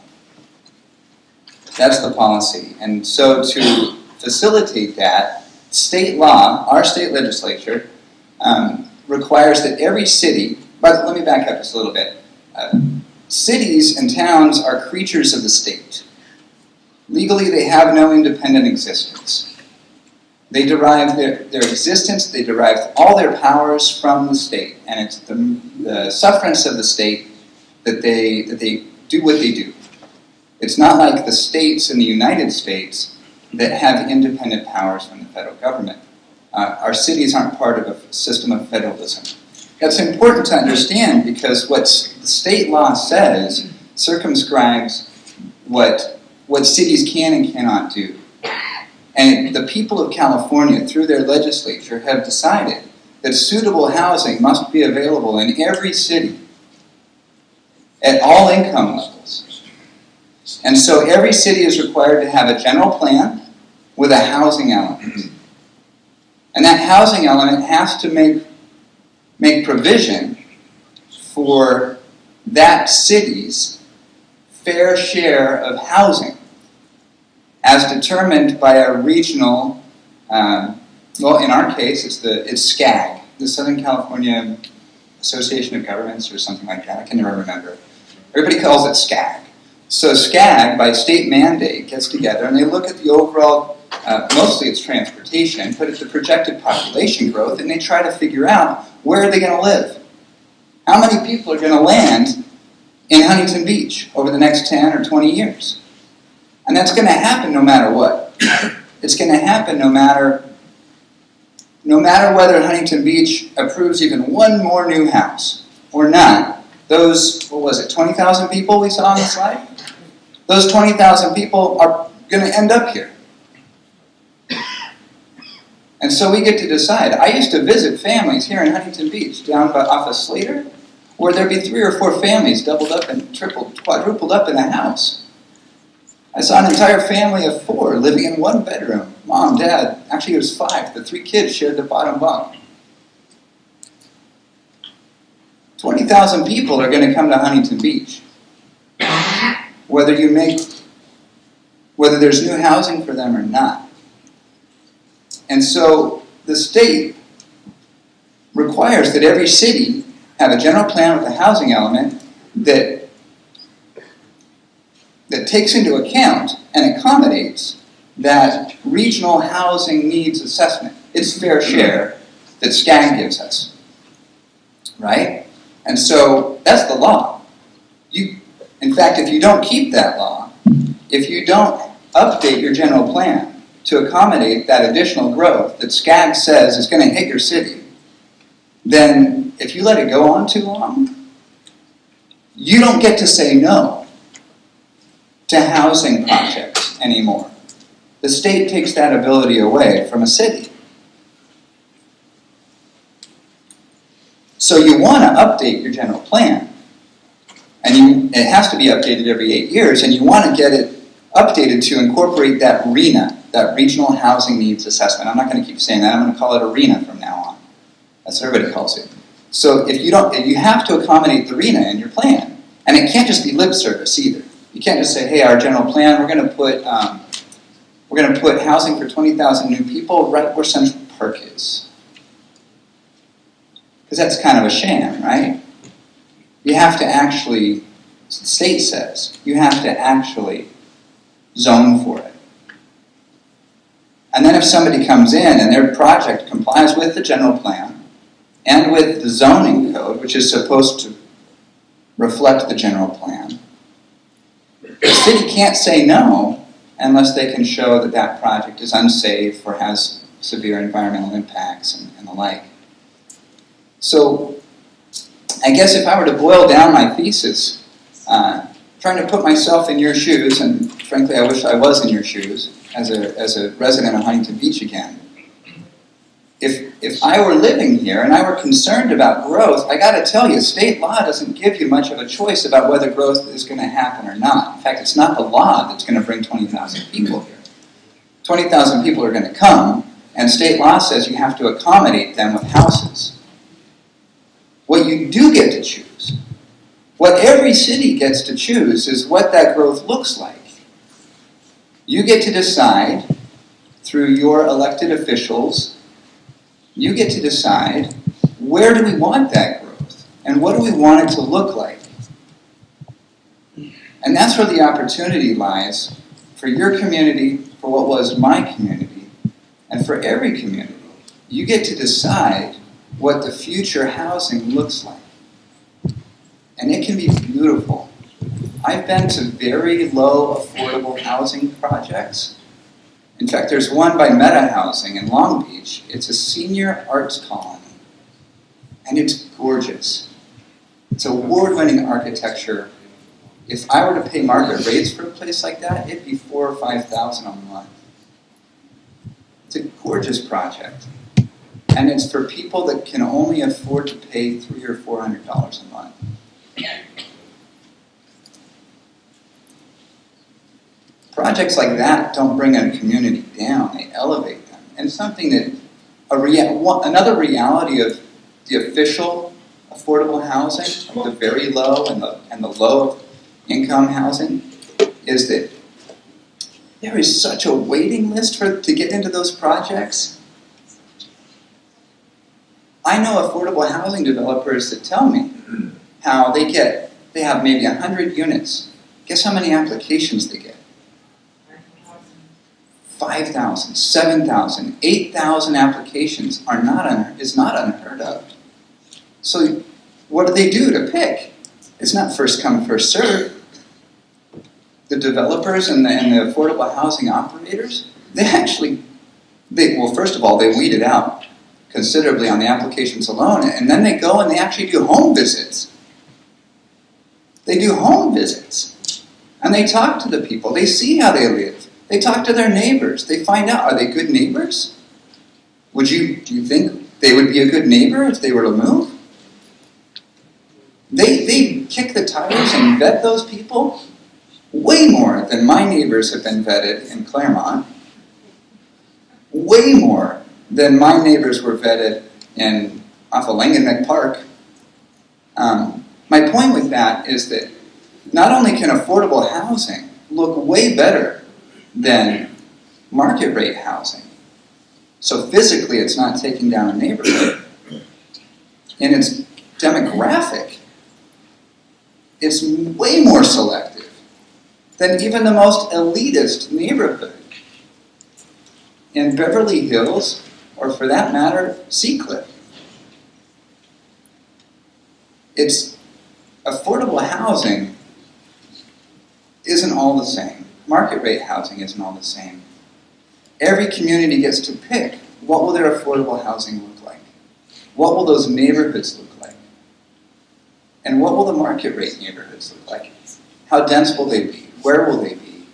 That's the policy. And so to facilitate that, state law, our state legislature, requires that every city, but let me back up just a little bit. cities and towns are creatures of the state. Legally, they have no independent existence. They derive their existence, they derive all their powers from the state, and it's the sufferance of the state that they do what they do. It's not like the states in the United States that have independent powers from the federal government. Our cities aren't part of a system of federalism. That's important to understand because what the state law says circumscribes what cities can and cannot do. And the people of California, through their legislature, have decided that suitable housing must be available in every city at all income levels. And so every city is required to have a general plan with a housing element. And that housing element has to make provision for that city's fair share of housing, as determined by a regional, well, in our case, it's SCAG, the Southern California Association of Governments or something like that. I can never remember. Everybody calls it SCAG. So SCAG, by state mandate, gets together and they look at the overall, mostly it's transportation, but it's the projected population growth, and they try to figure out where are they going to live. How many people are going to land in Huntington Beach over the next 10 or 20 years? And that's going to happen no matter what. It's going to happen no matter whether Huntington Beach approves even one more new house or not. Those, 20,000 people we saw on the slide? Those 20,000 people are going to end up here. And so we get to decide. I used to visit families here in Huntington Beach, down off of Slater, where there'd be 3 or 4 families doubled up and quadrupled up in a house. I saw an entire family of 4 living in one bedroom. Mom, Dad, actually it was 5. The 3 kids shared the bottom bunk. 20,000 people are going to come to Huntington Beach. Whether there's new housing for them or not. And so the state requires that every city have a general plan with a housing element that takes into account and accommodates that regional housing needs assessment. It's fair share that SCAG gives us, right? And so that's the law. In fact, if you don't keep that law, if you don't update your general plan to accommodate that additional growth that SCAG says is going to hit your city, then if you let it go on too long, you don't get to say no to housing projects anymore. The state takes that ability away from a city. So you want to update your general plan, and it has to be updated every 8 years, and you want to get it updated to incorporate that RHNA, that Regional Housing Needs Assessment. I'm not going to keep saying that. I'm going to call it ARENA from now on. That's what everybody calls it. So if you have to accommodate the RHNA in your plan, and it can't just be lip service either. You can't just say, hey, our general plan, we're going to put housing for 20,000 new people right where Central Park is. Because that's kind of a sham, right? You have to actually, the state says, you have to actually zone for it. And then if somebody comes in and their project complies with the general plan and with the zoning code, which is supposed to reflect the general plan, the city can't say no unless they can show that that project is unsafe or has severe environmental impacts and the like. So I guess if I were to boil down my thesis, trying to put myself in your shoes, and frankly I wish I was in your shoes as a resident of Huntington Beach again, if I were living here and I were concerned about growth, I got to tell you, state law doesn't give you much of a choice about whether growth is going to happen or not. In fact, it's not the law that's going to bring 20,000 people here. 20,000 people are going to come, and state law says you have to accommodate them with houses. What you do get to choose, what every city gets to choose, is what that growth looks like. You get to decide through your elected officials. You get to decide, where do we want that growth? And what do we want it to look like? And that's where the opportunity lies for your community, for what was my community, and for every community. You get to decide what the future housing looks like. And it can be beautiful. I've been to very low affordable housing projects. In fact, there's one by Meta Housing in Long Beach. It's a senior arts colony. And it's gorgeous. It's award-winning architecture. If I were to pay market rates for a place like that, it'd be $4,000 or $5,000 a month. It's a gorgeous project. And it's for people that can only afford to pay $300 or $400 a month. Projects like that don't bring a community down, they elevate them. And something that, another reality of the official affordable housing, of the very low and the low income housing, is that there is such a waiting list to get into those projects. I know affordable housing developers that tell me how they have maybe 100 units. Guess how many applications they get? 5,000, 7,000, 8,000 applications is not unheard of. So what do they do to pick? It's not first come, first serve. The developers and the affordable housing operators, well, first of all, they weed it out considerably on the applications alone, and then they go and they actually do home visits. They do home visits, and they talk to the people. They see how they live. They talk to their neighbors. They find out, are they good neighbors? Do you think they would be a good neighbor if they were to move? They kick the tires and vet those people way more than my neighbors have been vetted in Claremont. Way more than my neighbors were vetted off of Langenbeck Park. My point with that is that not only can affordable housing look way better than market rate housing, so physically it's not taking down a neighborhood, and its demographic is way more selective than even the most elitist neighborhood in Beverly Hills, or for that matter, Seacliff. It's affordable housing isn't all the same. Market rate housing isn't all the same. Every community gets to pick what will their affordable housing look like? What will those neighborhoods look like? And what will the market rate neighborhoods look like? How dense will they be? Where will they be?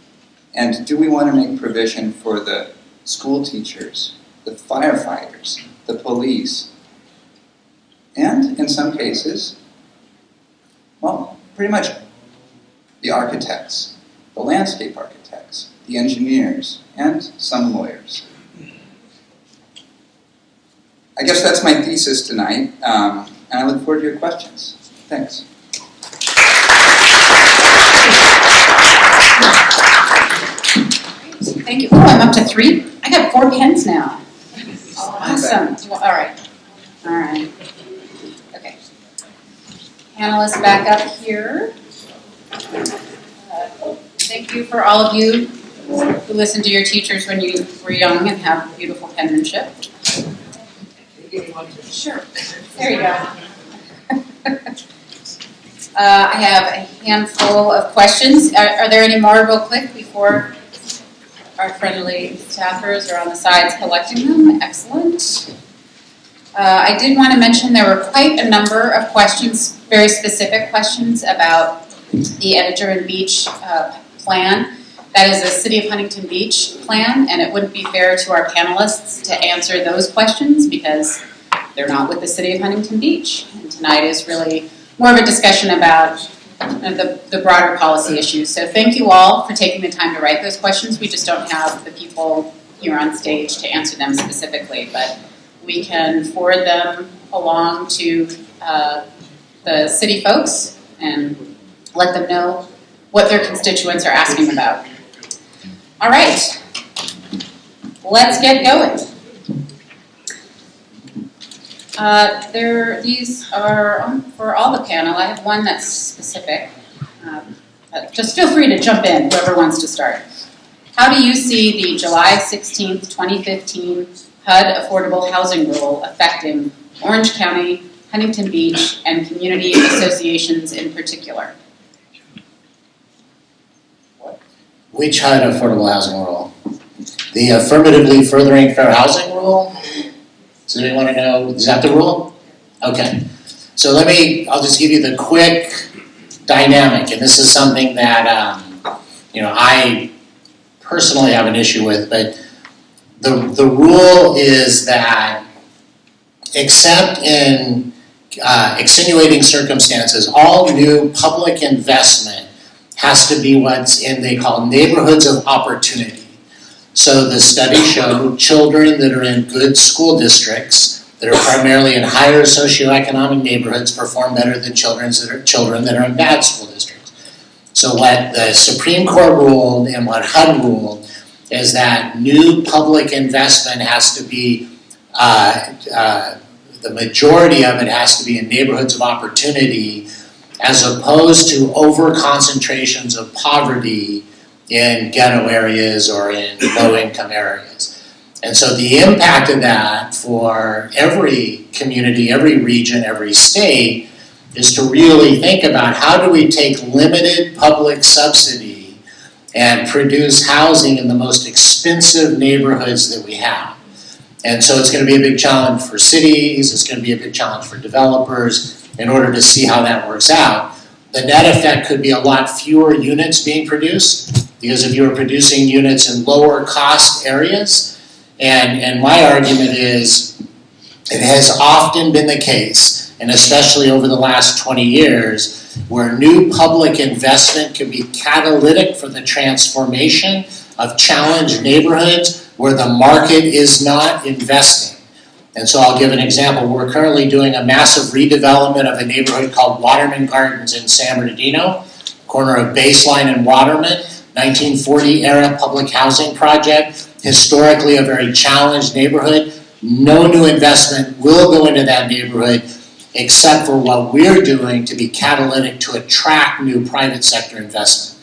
And do we want to make provision for the school teachers, the firefighters, the police, and in some cases, well, pretty much the architects, the landscape architects, the engineers, and some lawyers. I guess that's my thesis tonight, and I look forward to your questions. Thanks. Thank you. Oh, I'm up to 3. I got 4 pens now. Awesome. All right. Okay. Panelists back up here. Thank you for all of you who listened to your teachers when you were young and have beautiful penmanship. Sure. There you go. I have a handful of questions. Are there any more real quick before our friendly staffers are on the sides collecting them? Excellent. I did want to mention there were quite a number of questions, very specific questions about the Editor and Beach plan. That is a City of Huntington Beach plan, and it wouldn't be fair to our panelists to answer those questions because they're not with the City of Huntington Beach. And tonight is really more of a discussion about the broader policy issues. So thank you all for taking the time to write those questions. We just don't have the people here on stage to answer them specifically, but we can forward them along to the city folks and let them know what their constituents are asking about. All right, let's get going. These are for all the panel. I have one that's specific. just feel free to jump in, whoever wants to start. How do you see the July 16th, 2015 HUD Affordable Housing Rule affecting Orange County, Huntington Beach, and community associations in particular? Which HUD Affordable Housing Rule? The Affirmatively Furthering Fair Housing Rule? Does anyone want to know, is that the rule? Okay. So I'll just give you the quick dynamic, and this is something that, I personally have an issue with, but the rule is that except in extenuating circumstances, all new public investment has to be what's they call neighborhoods of opportunity. So the study showed children that are in good school districts that are primarily in higher socioeconomic neighborhoods perform better than children that are in bad school districts. So what the Supreme Court ruled and what HUD ruled is that new public investment has to be, the majority of it has to be in neighborhoods of opportunity as opposed to over-concentrations of poverty in ghetto areas or in low-income areas. And so the impact of that for every community, every region, every state is to really think about how do we take limited public subsidy and produce housing in the most expensive neighborhoods that we have. And so it's going to be a big challenge for cities, it's going to be a big challenge for developers in order to see how that works out. The net effect could be a lot fewer units being produced, because if you were producing units in lower cost areas, and my argument is it has often been the case, and especially over the last 20 years, where new public investment can be catalytic for the transformation of challenged neighborhoods where the market is not investing. And so I'll give an example. We're currently doing a massive redevelopment of a neighborhood called Waterman Gardens in San Bernardino, corner of Baseline and Waterman, 1940 era public housing project, historically a very challenged neighborhood. No new investment will go into that neighborhood except for what we're doing to be catalytic to attract new private sector investment.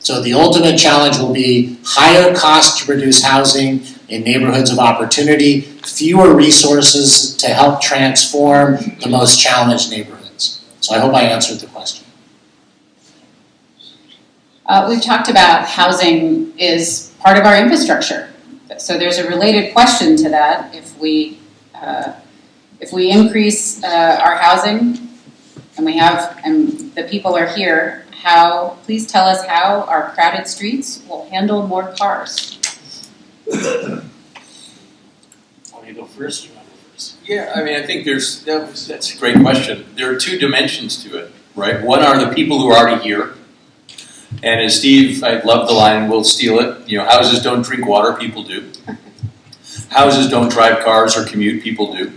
So the ultimate challenge will be higher cost to produce housing in neighborhoods of opportunity, fewer resources to help transform the most challenged neighborhoods. So I hope I answered the question. We've talked about housing is part of our infrastructure. So there's a related question to that. If we increase our housing and the people are here, please tell us how our crowded streets will handle more cars. Want me to go first or you want to go first? Yeah, I mean, I think that's a great question. There are two dimensions to it, right? One are the people who are already here. And as Steve, I love the line, and we'll steal it, houses don't drink water, people do. Houses don't drive cars or commute, people do.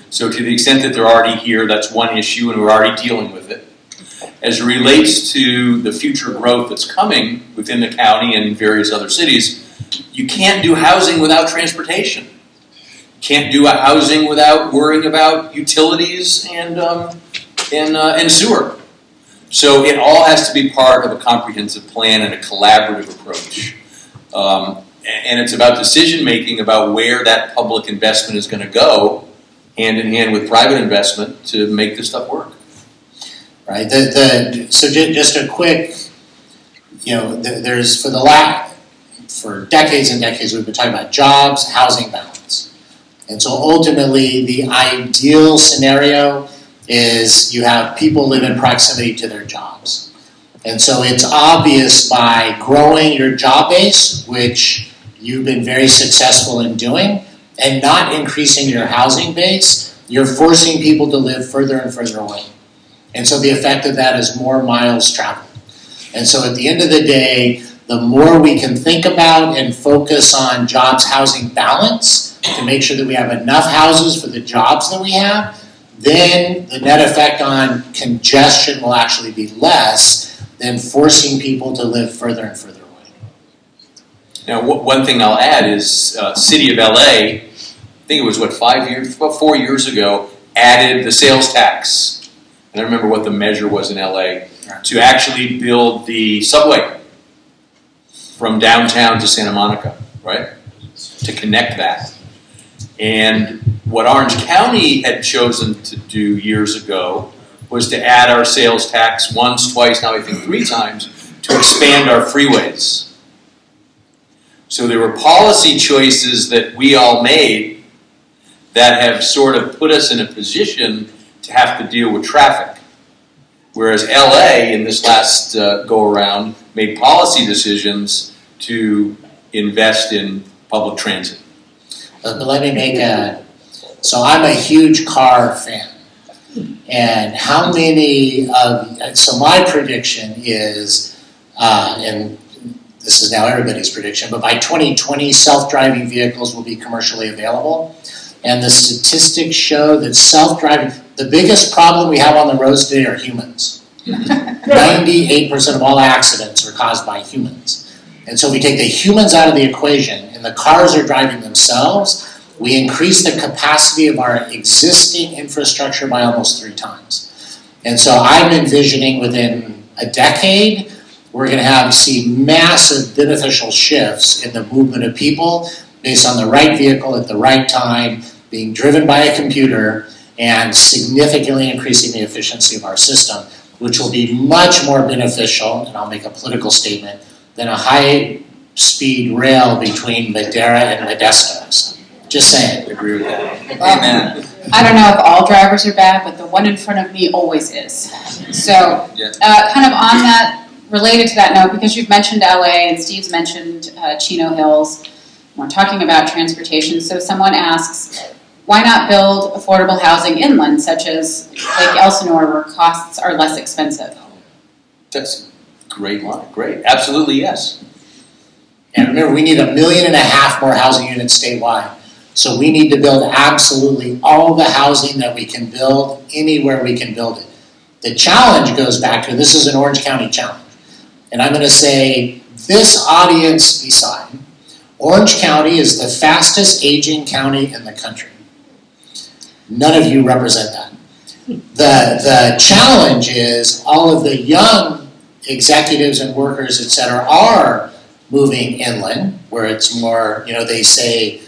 So to the extent that they're already here, that's one issue, and we're already dealing with it. As it relates to the future growth that's coming within the county and various other cities, you can't do housing without transportation. You can't do housing without worrying about utilities and sewer. So it all has to be part of a comprehensive plan and a collaborative approach. And it's about decision making about where that public investment is going to go, hand in hand with private investment, to make this stuff work. Right. So just a quick, there's for decades and decades we've been talking about jobs, housing balance, and so ultimately the ideal scenario is you have people live in proximity to their jobs. And so it's obvious by growing your job base, which you've been very successful in doing, and not increasing your housing base, you're forcing people to live further and further away. And so the effect of that is more miles traveled. And so at the end of the day, the more we can think about and focus on jobs housing balance to make sure that we have enough houses for the jobs that we have, then the net effect on congestion will actually be less than forcing people to live further and further away. Now, one thing I'll add is City of LA, I think it was about 4 years ago, added the sales tax. And I remember what the measure was in LA. to actually build the subway from downtown to Santa Monica, right? To connect that. And what Orange County had chosen to do years ago was to add our sales tax once, twice, now I think 3 times, to expand our freeways. So there were policy choices that we all made that have sort of put us in a position to have to deal with traffic. Whereas LA, in this last go-around, made policy decisions to invest in public transit. But let me make so I'm a huge car fan. And how many so my prediction is, and this is now everybody's prediction, but by 2020, self-driving vehicles will be commercially available. And the statistics show that self-driving, the biggest problem we have on the roads today are humans. 98% of all accidents are caused by humans. And so we take the humans out of the equation and the cars are driving themselves, we increase the capacity of our existing infrastructure by almost 3 times. And so I'm envisioning within a decade, we're going to see massive beneficial shifts in the movement of people based on the right vehicle at the right time, being driven by a computer, and significantly increasing the efficiency of our system, which will be much more beneficial, and I'll make a political statement, than a high-speed rail between Madera and Modesto's. Just saying. I agree with that. Amen. I don't know if all drivers are bad, but the one in front of me always is. So, kind of on that, related to that note, because you've mentioned LA and Steve's mentioned Chino Hills, we're talking about transportation, so someone asks, why not build affordable housing inland, such as Lake Elsinore, where costs are less expensive? That's a great line. Great. Absolutely, yes. And remember, we need 1.5 million more housing units statewide. So we need to build absolutely all the housing that we can build anywhere we can build it. The challenge goes back to, this is an Orange County challenge. And I'm going to say, this audience decide, Orange County is the fastest aging county in the country. None of you represent that. The challenge is all of the young executives and workers, et cetera, are moving inland, where it's more, they say,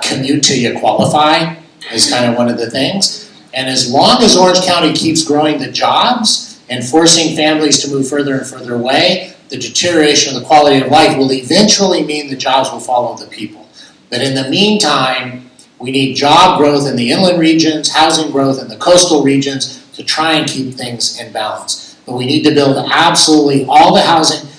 commute till you qualify is kind of one of the things. And as long as Orange County keeps growing the jobs and forcing families to move further and further away, the deterioration of the quality of life will eventually mean the jobs will follow the people. But in the meantime, we need job growth in the inland regions, housing growth in the coastal regions to try and keep things in balance. But we need to build absolutely all the housing.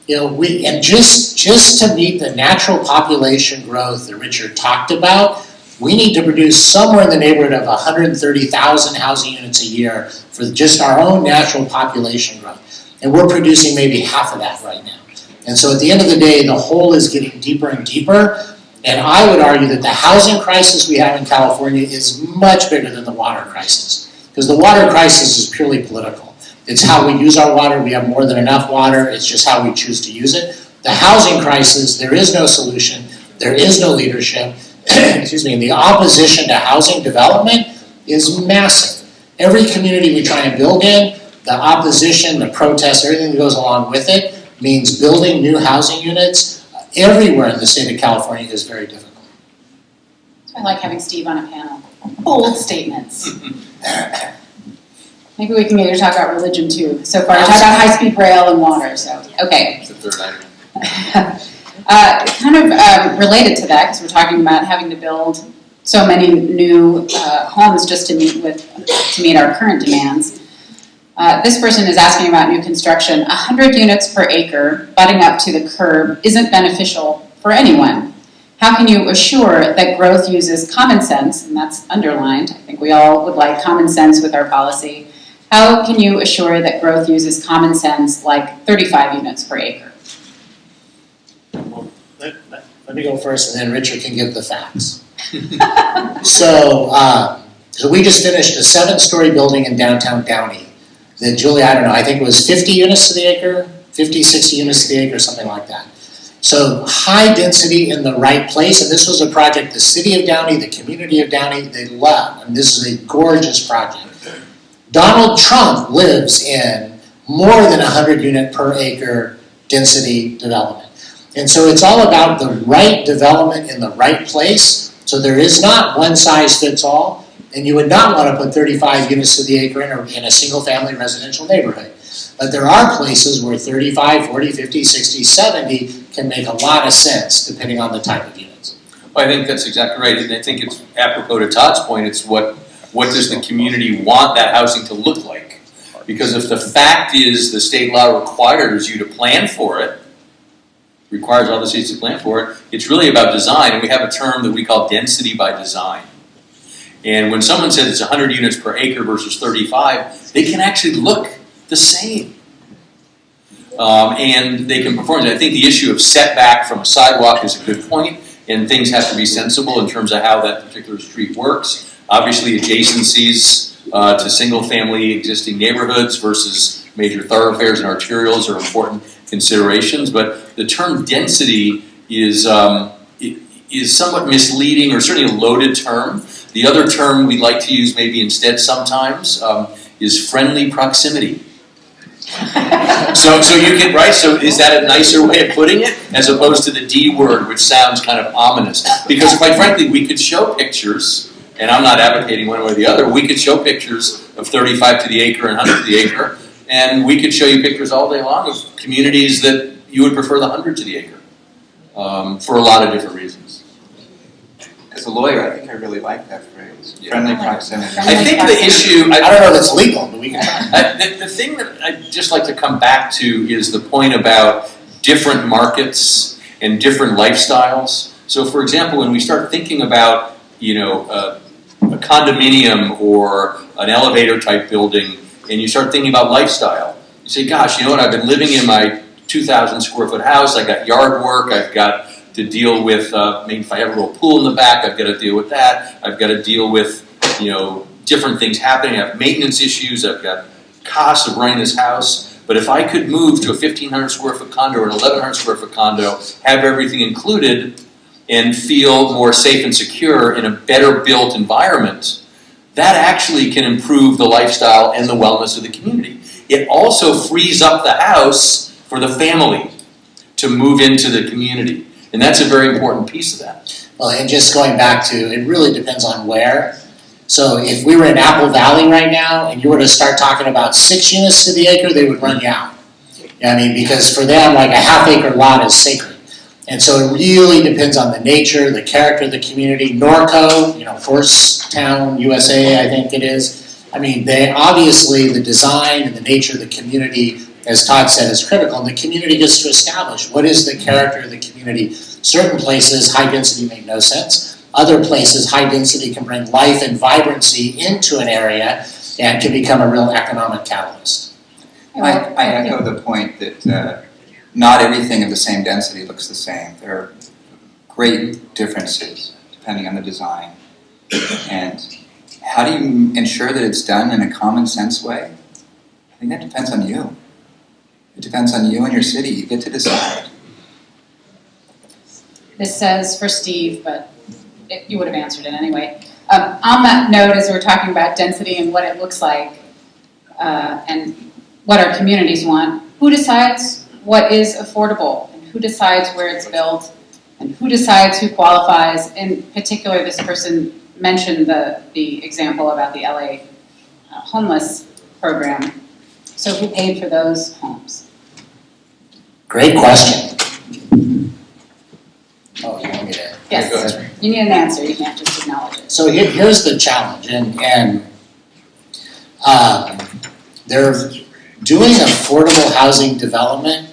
And just to meet the natural population growth that Richard talked about, we need to produce somewhere in the neighborhood of 130,000 housing units a year for just our own natural population growth. And we're producing maybe half of that right now. And so at the end of the day, the hole is getting deeper and deeper. And I would argue that the housing crisis we have in California is much bigger than the water crisis. Because the water crisis is purely political. It's how we use our water. We have more than enough water. It's just how we choose to use it. The housing crisis, there is no solution. There is no leadership. Excuse me. And the opposition to housing development is massive. Every community we try and build in, the opposition, the protests, everything that goes along with it means building new housing units everywhere in the state of California is very difficult. I like having Steve on a panel. Bold statements. Maybe we can get you to talk about religion too. So far, talk about high-speed rail and water. So, okay. It's the third item. Kind of related to that, because we're talking about having to build so many new homes just to meet our current demands. This person is asking about new construction. 100 units per acre, butting up to the curb, isn't beneficial for anyone. How can you assure that growth uses common sense, and that's underlined. I think we all would like common sense with our policy. How can you assure that growth uses common sense like 35 units per acre? Well, let me go first, and then Richard can give the facts. So we just finished a 7-story building in downtown Downey. That, Julie, I don't know, I think it was 50 units to the acre, 50, 60 units to the acre, something like that. So high density in the right place, and this was a project the city of Downey, the community of Downey, they love. And this is a gorgeous project. Donald Trump lives in more than 100 unit per acre density development. And so it's all about the right development in the right place. So there is not one size fits all, and you would not want to put 35 units to the acre in a single family residential neighborhood. But there are places where 35, 40, 50, 60, 70 can make a lot of sense depending on the type of units. Well, I think that's exactly right, and I think it's apropos to Todd's point, it's what does the community want that housing to look like? Because if the fact is the state law requires you to plan for it, requires all the states to plan for it, it's really about design, and we have a term that we call density by design. And when someone says it's 100 units per acre versus 35, they can actually look the same. And they can perform. I think the issue of setback from a sidewalk is a good point, and things have to be sensible in terms of how that particular street works. Obviously, adjacencies to single-family existing neighborhoods versus major thoroughfares and arterials are important considerations. But the term density is somewhat misleading, or certainly a loaded term. The other term we like to use maybe instead sometimes is friendly proximity. So you can, right? So is that a nicer way of putting it, as opposed to the D word, which sounds kind of ominous? Because quite frankly, we could show pictures. And I'm not advocating one way or the other. We could show pictures of 35 to the acre and 100 to the acre, and we could show you pictures all day long of communities that you would prefer the 100 to the acre for a lot of different reasons. As a lawyer, I think I really like that phrase, friendly proximity. I think the issue, I don't know if it's legal, but we can try. the thing that I'd just like to come back to is the point about different markets and different lifestyles. So for example, when we start thinking about, a condominium or an elevator type building, and you start thinking about lifestyle, you say, gosh, you know what, I've been living in my 2,000 square foot house, I got yard work, I've got to deal with, maybe if I have a little pool in the back, I've got to deal with that, I've got to deal with, different things happening, I have maintenance issues, I've got costs of running this house. But if I could move to a 1,500 square foot condo or an 1,100 square foot condo, have everything included, and feel more safe and secure in a better built environment, that actually can improve the lifestyle and the wellness of the community. It also frees up the house for the family to move into the community. And that's a very important piece of that. Well, and just going back to, it really depends on where. So if we were in Apple Valley right now, and you were to start talking about 6 units to the acre, they would run you out. Because for them, like a half-acre lot is sacred. And so it really depends on the nature, the character of the community. Norco, Force Town, USA, I think it is. They obviously, the design and the nature of the community, as Todd said, is critical. And the community gets to establish what is the character of the community. Certain places, high density make no sense. Other places, high density can bring life and vibrancy into an area and can become a real economic catalyst. I echo the point that not everything of the same density looks the same. There are great differences depending on the design. And how do you ensure that it's done in a common sense way? I think that depends on you. It depends on you and your city. You get to decide. This says for Steve, but you would have answered it anyway. On that note, as we're talking about density and what it looks like and what our communities want, who decides what is affordable, and who decides where it's built, and who decides who qualifies? In particular, this person mentioned the example about the LA homeless program. So who paid for those homes? Great question. Oh, you want me to? Yes, go ahead. You need an answer, you can't just acknowledge it. So here's the challenge, and they're doing affordable housing development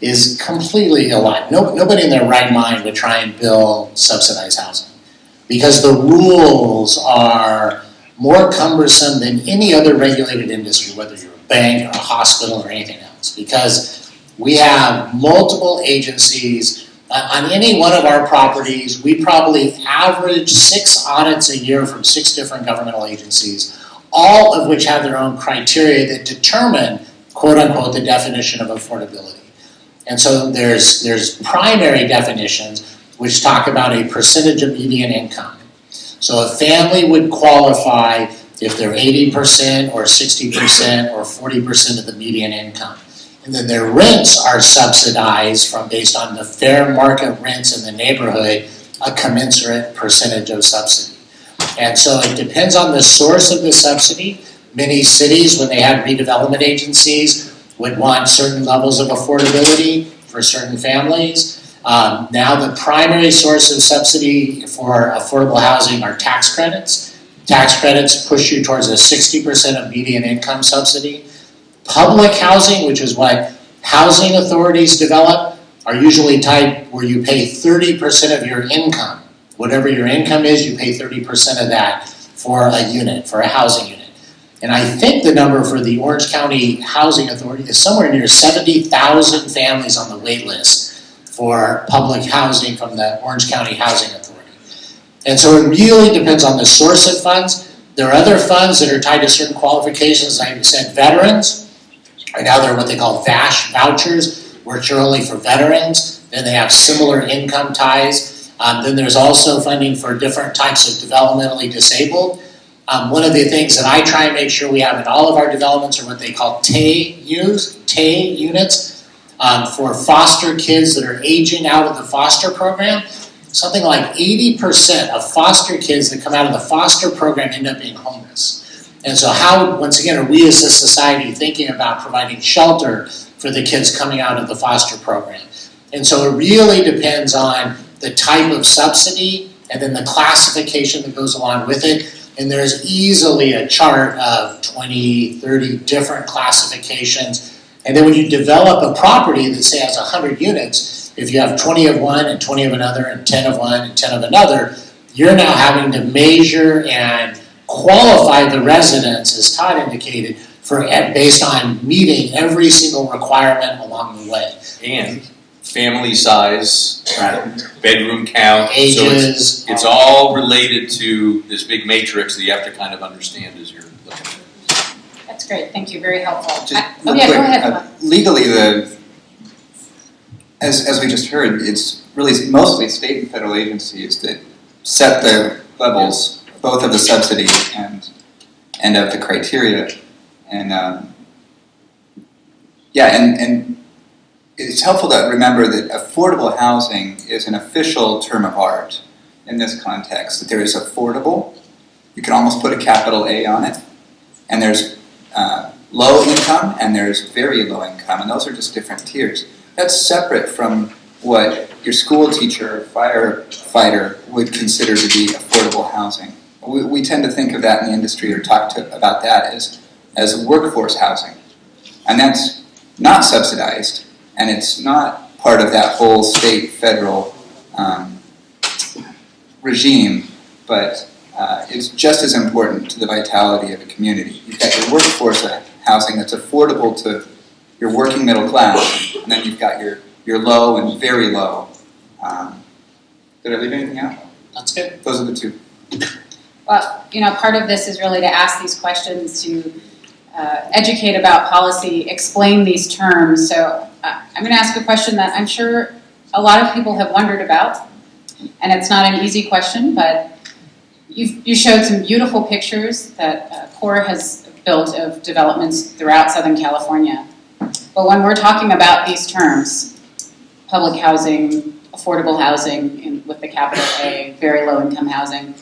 is completely aligned. Nobody in their right mind would try and build subsidized housing because the rules are more cumbersome than any other regulated industry, whether you're a bank or a hospital or anything else, because we have multiple agencies. On any one of our properties, we probably average 6 audits a year from 6 different governmental agencies, all of which have their own criteria that determine, quote unquote, the definition of affordability. And so there's primary definitions which talk about a percentage of median income. So a family would qualify if they're 80% or 60% or 40% of the median income. And then their rents are subsidized based on the fair market rents in the neighborhood, a commensurate percentage of subsidy. And so it depends on the source of the subsidy. Many cities, when they have redevelopment agencies, would want certain levels of affordability for certain families. Now the primary source of subsidy for affordable housing are tax credits. Tax credits push you towards a 60% of median income subsidy. Public housing, which is what housing authorities develop, are usually tied where you pay 30% of your income. Whatever your income is, you pay 30% of that for a unit, for a housing unit. And I think the number for the Orange County Housing Authority is somewhere near 70,000 families on the wait list for public housing from the Orange County Housing Authority. And so it really depends on the source of funds. There are other funds that are tied to certain qualifications. Like I said, veterans. Right now they're what they call VASH vouchers, which are only for veterans. Then they have similar income ties. Then there's also funding for different types of developmentally disabled. One of the things that I try and make sure we have in all of our developments are what they call TAY units for foster kids that are aging out of the foster program. Something like 80% of foster kids that come out of the foster program end up being homeless. And so how, once again, are we as a society thinking about providing shelter for the kids coming out of the foster program? And so it really depends on the type of subsidy and then the classification that goes along with it. And there's easily a chart of 20, 30 different classifications. And then when you develop a property that say has 100 units, if you have 20 of one and 20 of another and 10 of one and 10 of another, you're now having to measure and qualify the residents, as Todd indicated, based on meeting every single requirement along the way. And family size, Right. bedroom count, Ages. so it's all related to this big matrix that you have to kind of understand as you're looking at it. That's great, thank you, very helpful. Just Oh real yeah, quick, go ahead. legally, as we just heard, it's really mostly state and federal agencies that set the levels, both of the subsidy and of the criteria. And and it's helpful to remember that affordable housing is an official term of art in this context, that there is affordable, you can almost put a capital A on it, and there's low income and there's very low income, and those are just different tiers. That's separate from what your school teacher or firefighter would consider to be affordable housing. We tend to think of that in the industry or talk about that as workforce housing, and that's not subsidized. And it's not part of that whole state-federal regime, but it's just as important to the vitality of a community. You've got your workforce housing that's affordable to your working middle class, and then you've got your low and very low. Did I leave anything out? That's good. Those are the two. Well, part of this is really to ask these questions, to educate about policy, explain these terms. So I'm going to ask a question that I'm sure a lot of people have wondered about, and it's not an easy question, but you showed some beautiful pictures that CORE has built of developments throughout Southern California. But when we're talking about these terms, public housing, affordable housing with the capital A, very low income housing,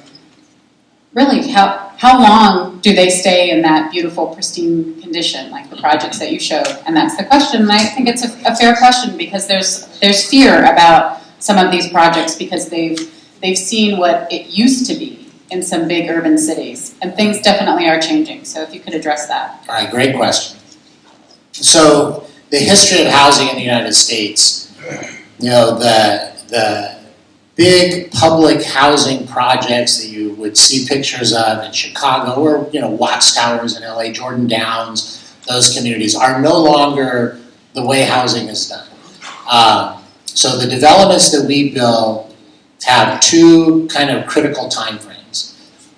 really, how long do they stay in that beautiful, pristine condition, like the projects that you showed? And that's the question, and I think it's a fair question, because there's fear about some of these projects because they've seen what it used to be in some big urban cities, and things definitely are changing. So if you could address that. All right, great question. So the history of housing in the United States, the big public housing projects that you would see pictures of in Chicago or, Watts Towers in LA, Jordan Downs, those communities are no longer the way housing is done. So the developments that we build have two kind of critical time frames.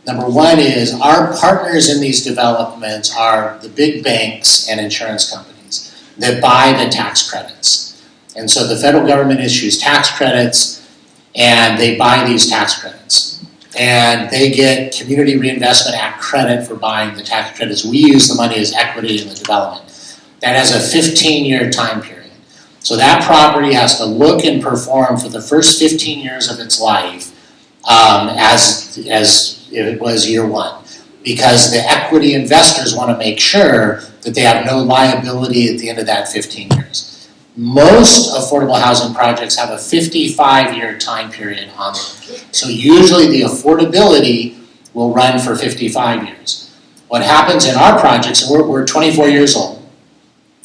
Number one is our partners in these developments are the big banks and insurance companies that buy the tax credits. And so the federal government issues tax credits, and they buy these tax credits. and they get Community Reinvestment Act credit for buying the tax credits. We use the money as equity in the development. That has a 15-year time period. So that property has to look and perform for the first 15 years of its life as it was year one, because the equity investors want to make sure that they have no liability at the end of that 15 years. Most affordable housing projects have a 55-year time period on them. So usually the affordability will run for 55 years. What happens in our projects, and we're 24 years old,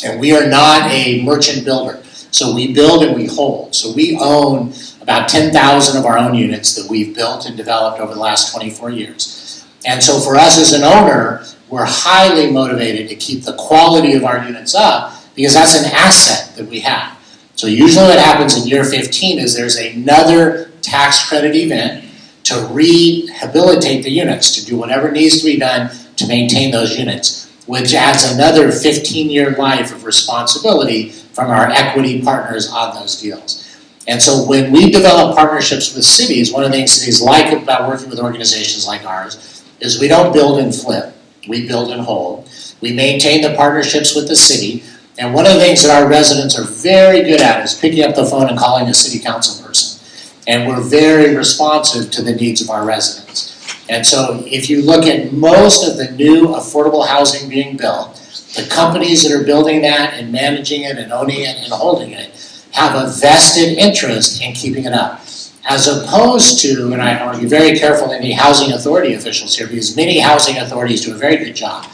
and we are not a merchant builder. So we build and we hold. So we own about 10,000 of our own units that we've built and developed over the last 24 years. And so for us as an owner, we're highly motivated to keep the quality of our units up, because that's an asset that we have. So usually what happens in year 15 is there's another tax credit event to rehabilitate the units, to do whatever needs to be done to maintain those units, which adds another 15-year life of responsibility from our equity partners on those deals. And so when we develop partnerships with cities, one of the things cities like about working with organizations like ours is we don't build and flip, we build and hold. We maintain the partnerships with the city. And one of the things that our residents are very good at is picking up the phone and calling a city council person. And we're very responsive to the needs of our residents. And so if you look at most of the new affordable housing being built, the companies that are building that and managing it and owning it and holding it have a vested interest in keeping it up. As opposed to, and I want to be very careful in the housing authority officials here, because many housing authorities do a very good job,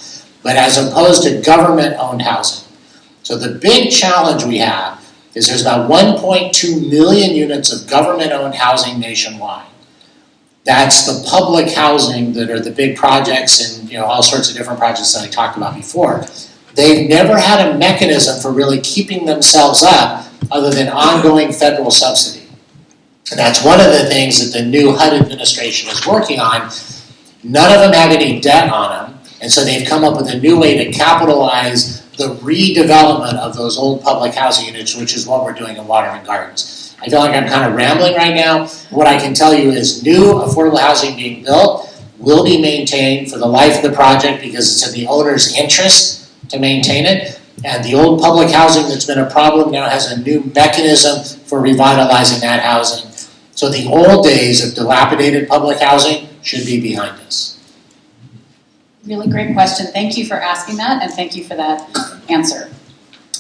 but as opposed to government-owned housing. So the big challenge we have is there's about 1.2 million units of government-owned housing nationwide. That's the public housing that are the big projects and all sorts of different projects that I talked about before. They've never had a mechanism for really keeping themselves up other than ongoing federal subsidy. And that's one of the things that the new HUD administration is working on. None of them have any debt on them, and so they've come up with a new way to capitalize the redevelopment of those old public housing units, which is what we're doing in Waterman Gardens. I feel like I'm kind of rambling right now. What I can tell you is new affordable housing being built will be maintained for the life of the project because it's in the owner's interest to maintain it. And the old public housing that's been a problem now has a new mechanism for revitalizing that housing. So the old days of dilapidated public housing should be behind us. Really great question. Thank you for asking that, and thank you for that answer.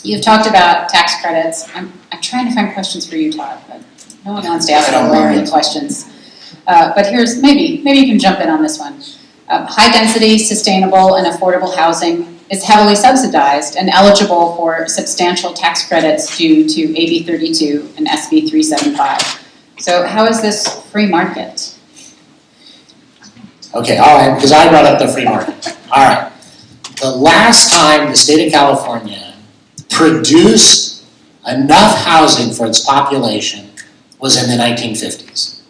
You've talked about tax credits. I'm trying to find questions for you, Todd, but no one wants to ask Larry questions. But here's, maybe you can jump in on this one. High density, sustainable, and affordable housing is heavily subsidized and eligible for substantial tax credits due to AB 32 and SB 375. So how is this free market? Okay, all right, because I brought up the free market. All right. The last time the state of California produced enough housing for its population was in the 1950s.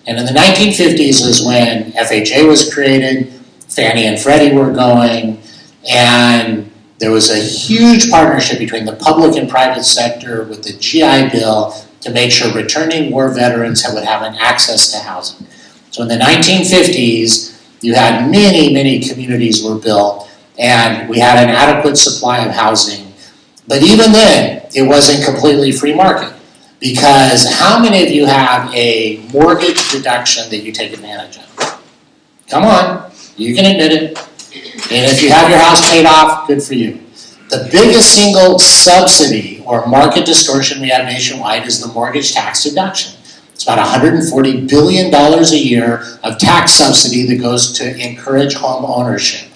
And in the 1950s is when FHA was created, Fannie and Freddie were going, and there was a huge partnership between the public and private sector with the GI Bill to make sure returning war veterans would have an access to housing. So in the 1950s, you had many communities were built, and we had an adequate supply of housing. But even then, it wasn't completely free market, because how many of you have a mortgage deduction that you take advantage of? Come on, you can admit it. And if you have your house paid off, good for you. The biggest single subsidy or market distortion we have nationwide is the mortgage tax deduction. It's about $140 billion a year of tax subsidy that goes to encourage home ownership.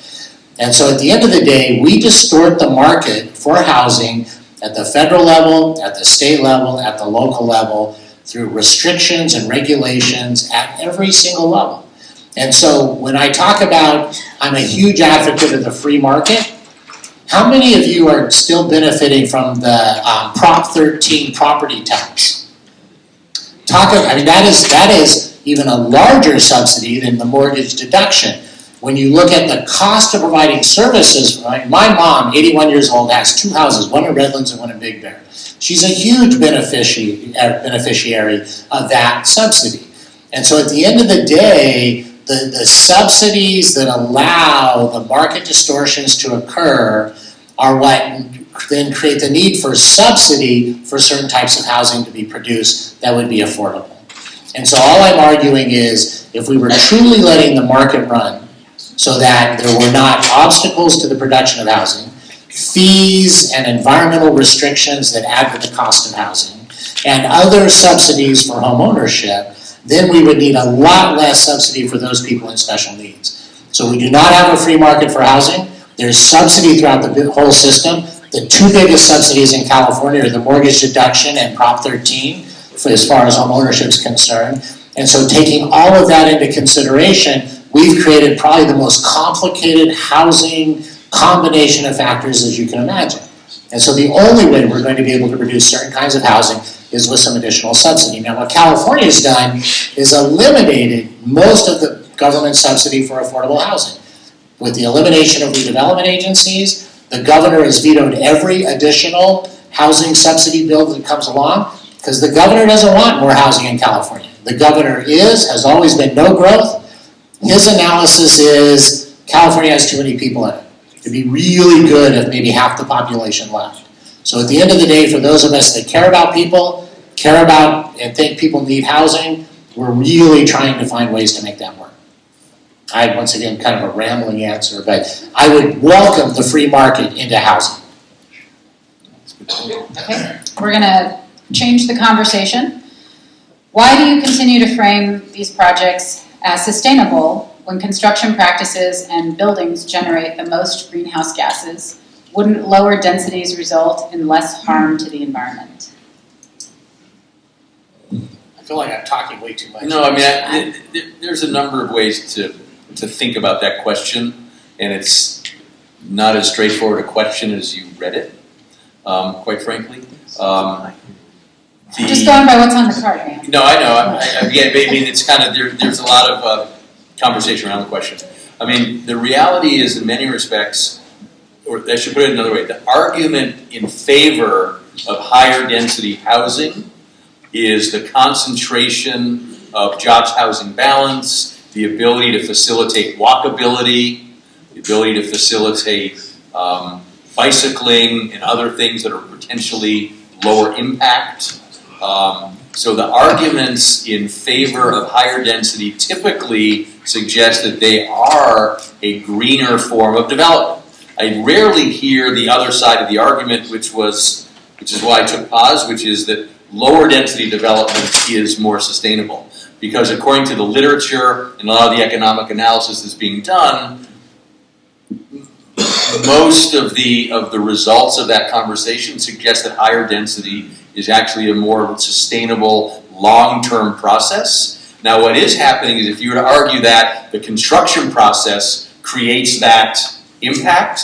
And so at the end of the day, we distort the market for housing at the federal level, at the state level, at the local level, through restrictions and regulations at every single level. And so when I talk about I'm a huge advocate of the free market, how many of you are still benefiting from the Prop 13 property tax? That is even a larger subsidy than the mortgage deduction. When you look at the cost of providing services, right? My mom, 81 years old, has two houses, one in Redlands and one in Big Bear. She's a huge beneficiary of that subsidy. And so at the end of the day, the subsidies that allow the market distortions to occur are what then create the need for subsidy for certain types of housing to be produced that would be affordable. And so all I'm arguing is if we were truly letting the market run so that there were not obstacles to the production of housing, fees and environmental restrictions that add to the cost of housing, and other subsidies for home ownership, then we would need a lot less subsidy for those people in special needs. So we do not have a free market for housing. There's subsidy throughout the whole system. The two biggest subsidies in California are the mortgage deduction and Prop 13, for as far as home ownership is concerned. And so taking all of that into consideration, we've created probably the most complicated housing combination of factors as you can imagine. And so the only way we're going to be able to produce certain kinds of housing is with some additional subsidy. Now what California's done is eliminated most of the government subsidy for affordable housing. With the elimination of redevelopment agencies, the governor has vetoed every additional housing subsidy bill that comes along because the governor doesn't want more housing in California. The governor has always been no growth. His analysis is California has too many people in it. It'd be really good if maybe half the population left. So at the end of the day, for those of us that care about people, care about and think people need housing, we're really trying to find ways to make that work. I had once again kind of a rambling answer, but I would welcome the free market into housing. Okay, we're gonna change the conversation. Why do you continue to frame these projects as sustainable when construction practices and buildings generate the most greenhouse gases? Wouldn't lower densities result in less harm to the environment? I feel like I'm talking way too much. No, I mean, there's a number of ways to think about that question, and it's not as straightforward a question as you read it, quite frankly. Just going by what's on the card, man. No, I know. I mean, it's kind of, there's a lot of conversation around the question. I mean, the reality is, in many respects, or I should put it another way, the argument in favor of higher density housing is the concentration of jobs housing balance, the ability to facilitate walkability, the ability to facilitate bicycling and other things that are potentially lower impact. So the arguments in favor of higher density typically suggest that they are a greener form of development. I rarely hear the other side of the argument, which is why I took pause, which is that lower density development is more sustainable. Because according to the literature and a lot of the economic analysis that's being done, most of the results of that conversation suggest that higher density is actually a more sustainable long-term process. Now what is happening is if you were to argue that the construction process creates that impact,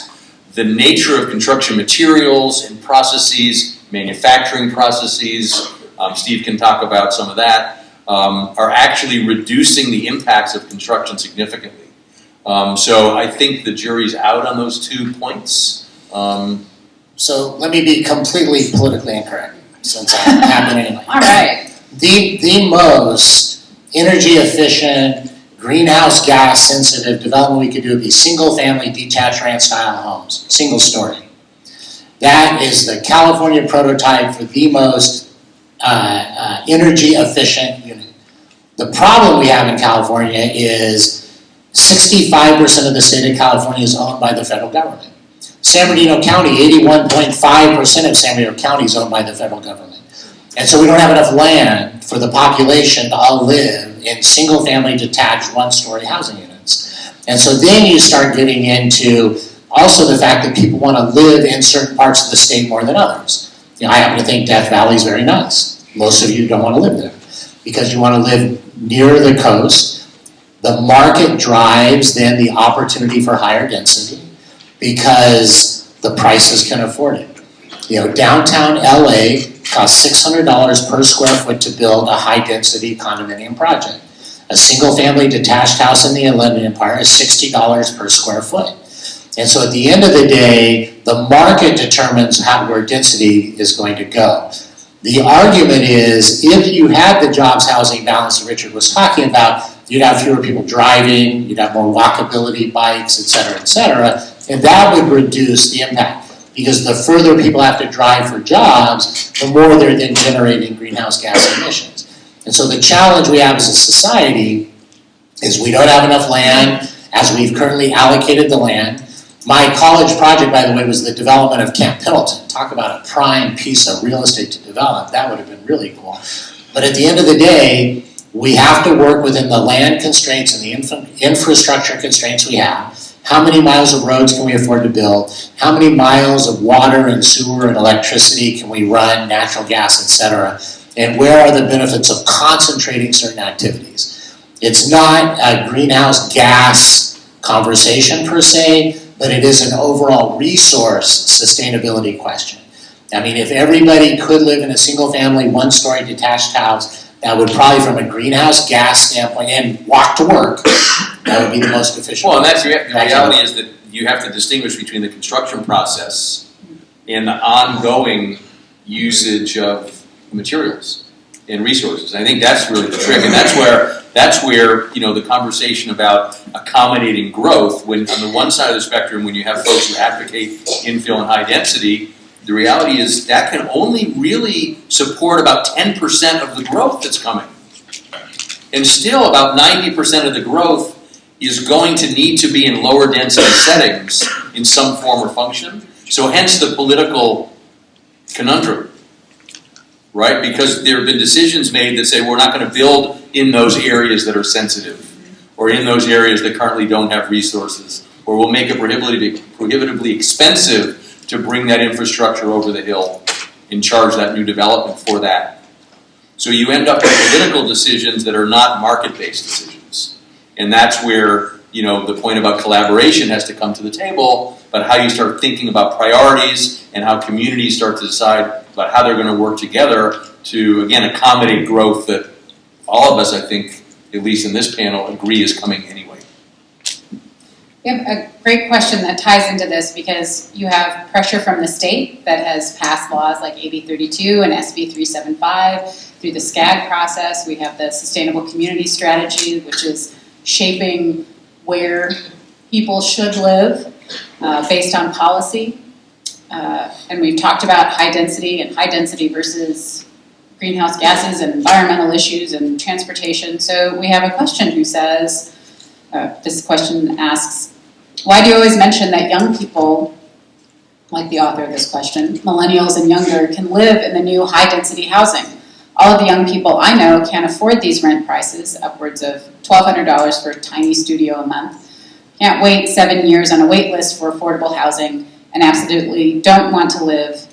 the nature of construction materials and processes, manufacturing processes, Steve can talk about some of that, are actually reducing the impacts of construction significantly. So I think the jury's out on those 2 points. So let me be completely politically incorrect, since I happen anyway. All right. The most energy efficient, greenhouse gas sensitive development we could do would be single family detached ranch style homes, single story. That is the California prototype for the most energy efficient unit. The problem we have in California is 65% of the state of California is owned by the federal government. San Bernardino County, 81.5% of San Bernardino County is owned by the federal government. And so we don't have enough land for the population to all live in single-family detached one-story housing units. And so then you start getting into also the fact that people want to live in certain parts of the state more than others. You know, I happen to think Death Valley is very nice. Most of you don't want to live there because you want to live near the coast. The market drives then the opportunity for higher density because the prices can afford it. You know, downtown LA costs $600 per square foot to build a high-density condominium project. A single-family detached house in the Inland Empire is $60 per square foot. And so at the end of the day, the market determines where density is going to go. The argument is, if you had the jobs housing balance that Richard was talking about, you'd have fewer people driving, you'd have more walkability bikes, et cetera, and that would reduce the impact. Because the further people have to drive for jobs, the more they're then generating greenhouse gas emissions. And so the challenge we have as a society is we don't have enough land as we've currently allocated the land. My college project, by the way, was the development of Camp Pendleton. Talk about a prime piece of real estate to develop. That would have been really cool. But at the end of the day, we have to work within the land constraints and the infrastructure constraints we have. How many miles of roads can we afford to build? How many miles of water and sewer and electricity can we run, natural gas, etc.? And where are the benefits of concentrating certain activities? It's not a greenhouse gas conversation per se, but it is an overall resource sustainability question. I mean, if everybody could live in a single family, one-story detached house, that would probably, from a greenhouse gas standpoint, and walk to work, that would be the most efficient. Well, and that's the reality is that you have to distinguish between the construction process and the ongoing usage of materials and resources. I think that's really the trick, and that's where the conversation about accommodating growth, when on the one side of the spectrum, when you have folks who advocate infill and high density, the reality is that can only really support about 10% of the growth that's coming. And still about 90% of the growth is going to need to be in lower density settings in some form or function. So hence the political conundrum, right? Because there have been decisions made that say we're not going to build in those areas that are sensitive, or in those areas that currently don't have resources, or we'll make it prohibitively expensive to bring that infrastructure over the hill and charge that new development for that. So you end up with political decisions that are not market-based decisions. And that's where, the point about collaboration has to come to the table, but how you start thinking about priorities and how communities start to decide about how they're going to work together to, again, accommodate growth that all of us, I think, at least in this panel, agree is coming anyway. You have a great question that ties into this because you have pressure from the state that has passed laws like AB 32 and SB 375 through the SCAG process. We have the Sustainable Community Strategy, which is shaping where people should live based on policy. And we've talked about high density versus greenhouse gases and environmental issues and transportation. So we have a question who says, this question asks, why do you always mention that young people, like the author of this question, millennials and younger, can live in the new high-density housing? All of the young people I know can't afford these rent prices, upwards of $1,200 for a tiny studio a month, can't wait 7 years on a wait list for affordable housing, and absolutely don't want to live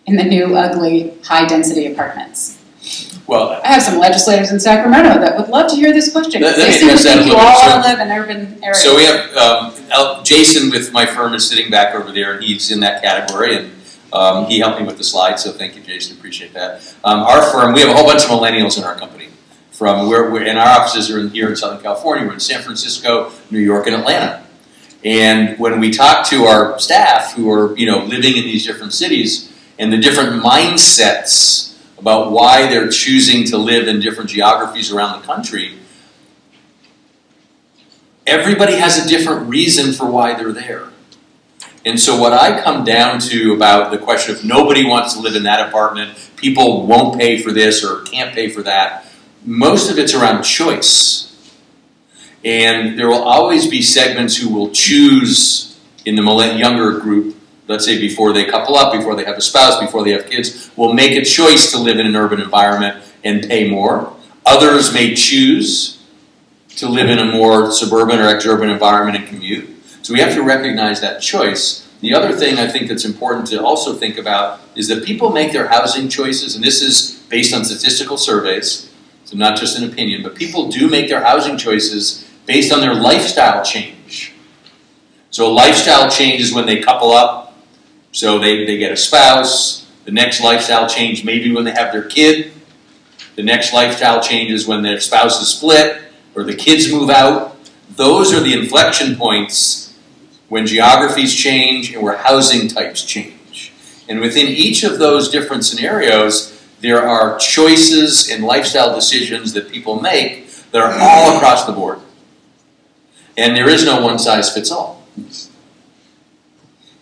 in the new, ugly, high-density apartments. Well, I have some legislators in Sacramento that would love to hear this question. Let They me seem to address that think a you little all bit. want to live in urban areas. So we have Jason with my firm is sitting back over there, and he's in that category, and he helped me with the slides, so thank you, Jason, appreciate that. Our firm, we have a whole bunch of millennials in our company. And our offices are here in Southern California, we're in San Francisco, New York, and Atlanta. And when we talk to our staff who are living in these different cities and the different mindsets about why they're choosing to live in different geographies around the country, everybody has a different reason for why they're there. And so what I come down to about the question of nobody wants to live in that apartment, people won't pay for this or can't pay for that, most of it's around choice. And there will always be segments who will choose in the younger group, let's say before they couple up, before they have a spouse, before they have kids, will make a choice to live in an urban environment and pay more. Others may choose to live in a more suburban or exurban environment and commute. So we have to recognize that choice. The other thing I think that's important to also think about is that people make their housing choices, and this is based on statistical surveys, so not just an opinion, but people do make their housing choices based on their lifestyle change. So lifestyle change is when they couple up, so they get a spouse. The next lifestyle change maybe when they have their kid. The next lifestyle change is when their spouse is split or the kids move out. Those are the inflection points when geographies change and where housing types change. And within each of those different scenarios, there are choices and lifestyle decisions that people make that are all across the board. And there is no one size fits all.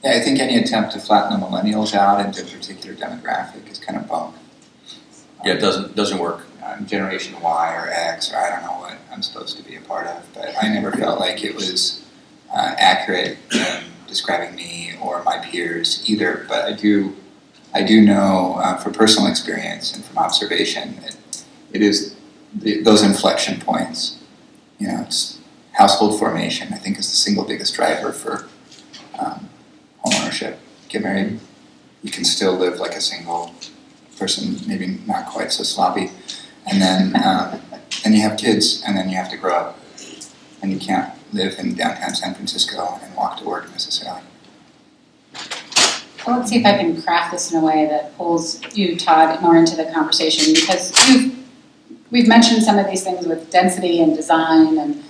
Yeah, I think any attempt to flatten the millennials out into a particular demographic is kind of bunk. Yeah, it doesn't work. Generation Y or X, or I don't know what I'm supposed to be a part of, but I never felt like it was accurate in describing me or my peers either. But I do know from personal experience and from observation that it is those inflection points. You know, it's household formation, I think, is the single biggest driver for home ownership. Get married, you can still live like a single person, maybe not quite so sloppy. And then you have kids, and then you have to grow up. And you can't live in downtown San Francisco and walk to work necessarily. Well, let's see if I can craft this in a way that pulls you, Todd, more into the conversation, because we've mentioned some of these things with density and design and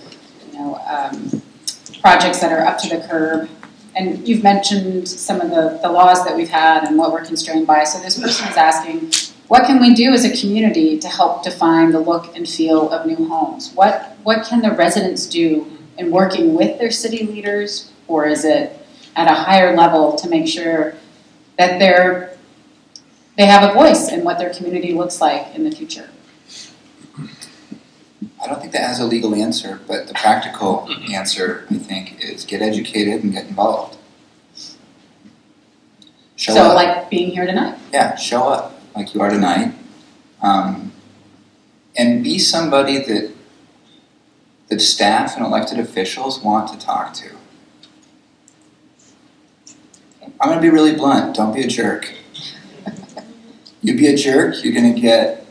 projects that are up to the curb. And you've mentioned some of the laws that we've had and what we're constrained by. So this person is asking, what can we do as a community to help define the look and feel of new homes? What can the residents do in working with their city leaders, or is it at a higher level to make sure that they have a voice in what their community looks like in the future? I don't think that has a legal answer, but the practical answer, I think, is get educated and get involved. Show up. Like being here tonight. Yeah, show up like you are tonight. And be somebody that staff and elected officials want to talk to. I'm going to be really blunt. Don't be a jerk. You be a jerk, you're going to get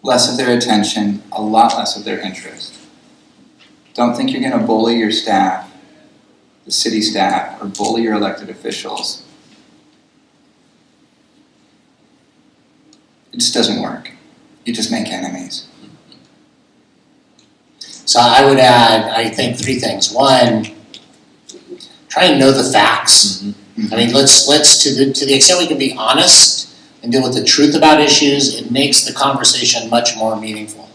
less of their attention, a lot less of their interest. Don't think you're going to bully your staff, the city staff, or bully your elected officials. It just doesn't work. You just make enemies. So I would add, I think, 3 things. One, try and know the facts. Mm-hmm. I mean, let's to the extent we can be honest and deal with the truth about issues, it makes the conversation much more meaningful.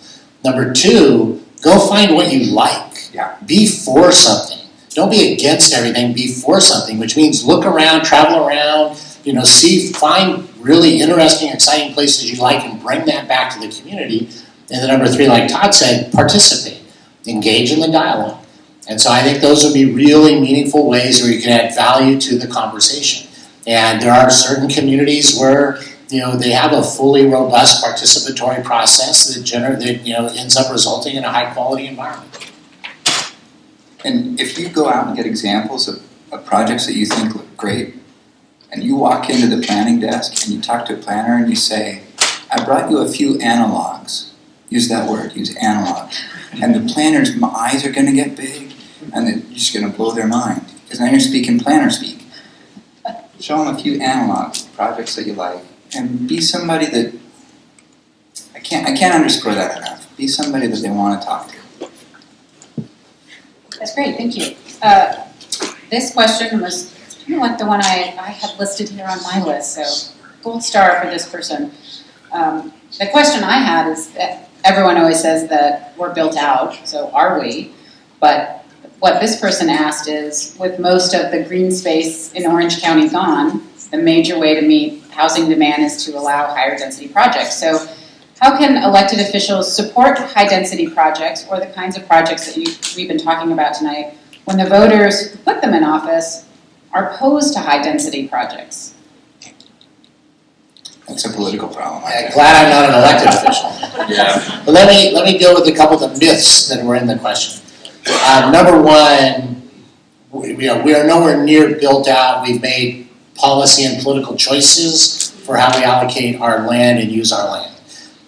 Number 2, go find what you like. Yeah. Be for something. Don't be against everything, be for something, which means look around, travel around, find really interesting, exciting places you like and bring that back to the community. And then number 3, like Todd said, participate, engage in the dialogue. And so I think those would be really meaningful ways where you can add value to the conversation. And there are certain communities where they have a fully robust participatory process that ends up resulting in a high quality environment. And if you go out and get examples of projects that you think look great, and you walk into the planning desk and you talk to a planner and you say, I brought you a few analogs. Use that word, use analog. And the planner's eyes are going to get big, and they're just going to blow their mind. Because now you're speaking planner speak. Show them a few analogs, projects that you like, and be somebody that, I can't underscore that enough. Be somebody that they want to talk to. That's great, thank you. This question was kind of like the one I had listed here on my list, so gold star for this person. The question I had is that everyone always says that we're built out, so are we? But what this person asked is, with most of the green space in Orange County gone, the major way to meet housing demand is to allow higher density projects. So how can elected officials support high density projects, or the kinds of projects that we've been talking about tonight, when the voters who put them in office are opposed to high density projects? That's a political problem. I'm glad I'm not an elected official. Yeah. But let me deal with a couple of the myths that were in the question. Number 1, we are nowhere near built out. We've made policy and political choices for how we allocate our land and use our land.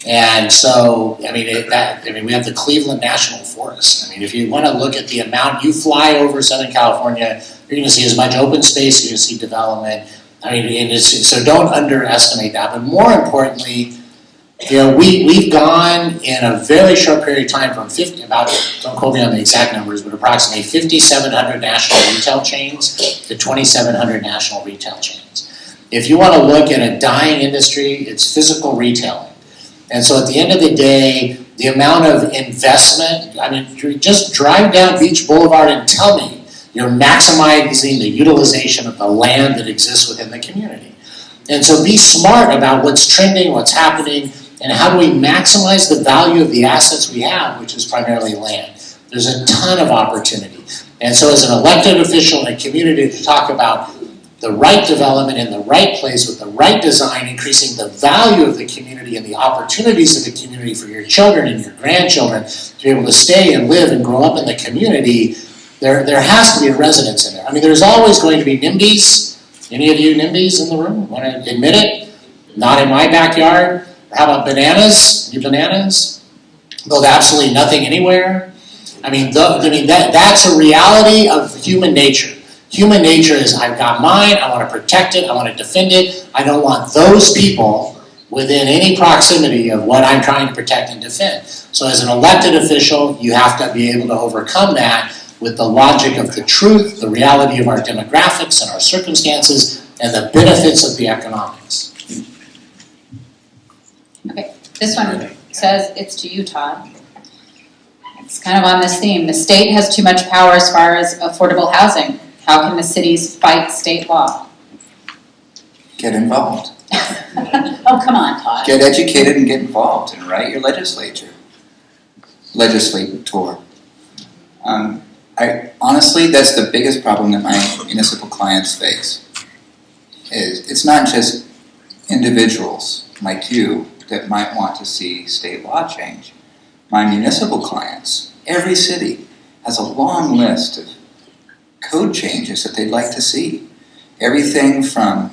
And so, we have the Cleveland National Forest. If you want to look at the amount, you fly over Southern California, you're going to see as much open space, you're going to see development. So don't underestimate that. But more importantly, we've gone in a very short period of time from don't quote me on the exact numbers, but approximately 5,700 national retail chains to 2,700 national retail chains. if you want to look at a dying industry, it's physical retailing. And so at the end of the day, the amount of investment, I mean, just drive down Beach Boulevard and tell me you're maximizing the utilization of the land that exists within the community. And so be smart about what's trending, what's happening, and how do we maximize the value of the assets we have, which is primarily land. There's a ton of opportunity. And so as an elected official in a community to talk about the right development in the right place with the right design, increasing the value of the community and the opportunities of the community for your children and your grandchildren to be able to stay and live and grow up in the community, there has to be a residence in there. I mean, there's always going to be NIMBYs. Any of you NIMBYs in the room want to admit it? Not in my backyard. How about bananas? Any bananas? Build absolutely nothing anywhere. I mean, that's a reality of human nature. Human nature is, I've got mine, I want to protect it, I want to defend it. I don't want those people within any proximity of what I'm trying to protect and defend. So as an elected official, you have to be able to overcome that with the logic of the truth, the reality of our demographics and our circumstances, and the benefits of the economics. Okay, this one says it's to you, Todd. It's kind of on this theme. The state has too much power as far as affordable housing. How can the cities fight state law? Get involved. Oh, come on, Todd. Get educated and get involved and write your legislator. Honestly, that's the biggest problem that my municipal clients face. It's not just individuals like you that might want to see state law change. My municipal clients, every city, has a long list of code changes that they'd like to see. Everything from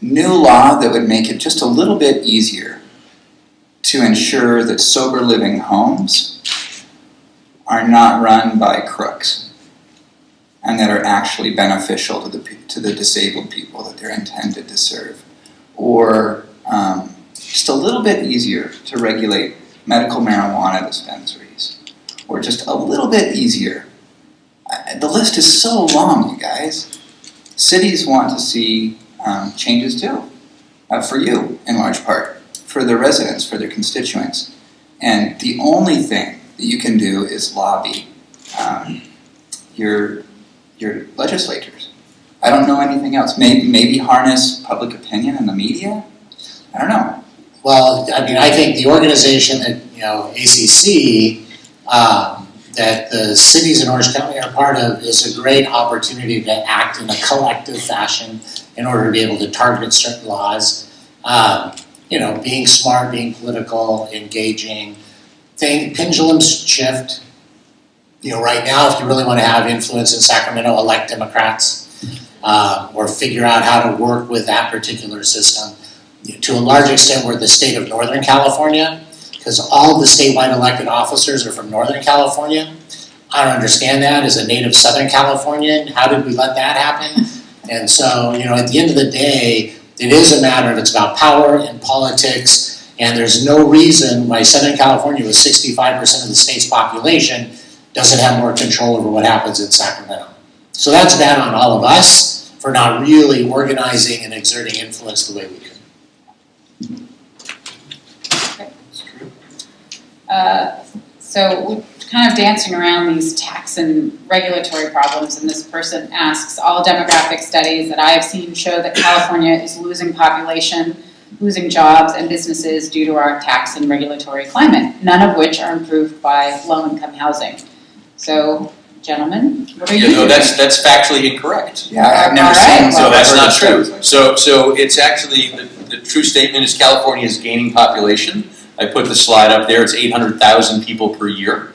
new law that would make it just a little bit easier to ensure that sober living homes are not run by crooks and that are actually beneficial to the disabled people that they're intended to serve. Or just a little bit easier to regulate medical marijuana dispensaries. Or just a little bit easier. The list is so long, you guys. Cities want to see changes too. For you, in large part. For their residents, for their constituents. And the only thing that you can do is lobby your legislators. I don't know anything else. Maybe harness public opinion in the media? I don't know. Well, I mean, I think the organization that, ACC, that the cities in Orange County are part of is a great opportunity to act in a collective fashion in order to be able to target certain laws. Being smart, being political, engaging. Pendulums shift. Right now, if you really want to have influence in Sacramento, elect Democrats or figure out how to work with that particular system. To a large extent, we're the state of Northern California, because all the statewide elected officers are from Northern California. I don't understand that as a native Southern Californian. How did we let that happen? And so, at the end of the day, it is a matter of it's about power and politics, and there's no reason why Southern California, with 65% of the state's population, doesn't have more control over what happens in Sacramento. So that's bad on all of us for not really organizing and exerting influence the way we could. So we're kind of dancing around these tax and regulatory problems, and this person asks, all demographic studies that I have seen show that California is losing population, losing jobs and businesses due to our tax and regulatory climate, none of which are improved by low-income housing. So, gentlemen, what are you doing? That's factually incorrect. Yeah, I've never All right, seen So that's not true. So So it's actually, the true statement is California is gaining population. I put the slide up there, it's 800,000 people per year.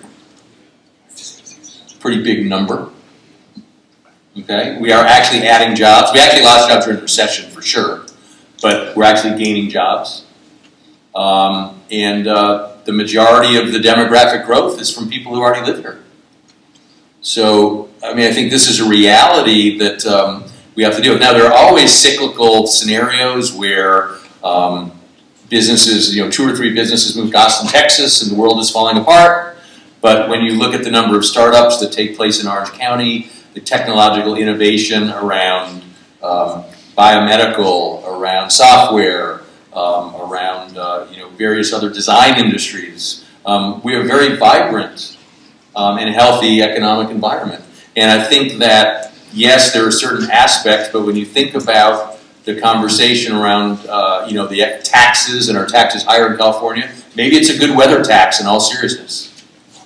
Pretty big number. Okay, we are actually adding jobs. We actually lost jobs during the recession for sure, but we're actually gaining jobs. The majority of the demographic growth is from people who already live here. So, I think this is a reality that we have to deal with. Now, there are always cyclical scenarios where businesses, 2 or 3 businesses move to Austin, Texas, and the world is falling apart. But when you look at the number of startups that take place in Orange County, the technological innovation around biomedical, around software, around various other design industries, we are a very vibrant and healthy economic environment. And I think that, yes, there are certain aspects, but when you think about the conversation around the taxes, and our taxes higher in California, maybe it's a good weather tax in all seriousness.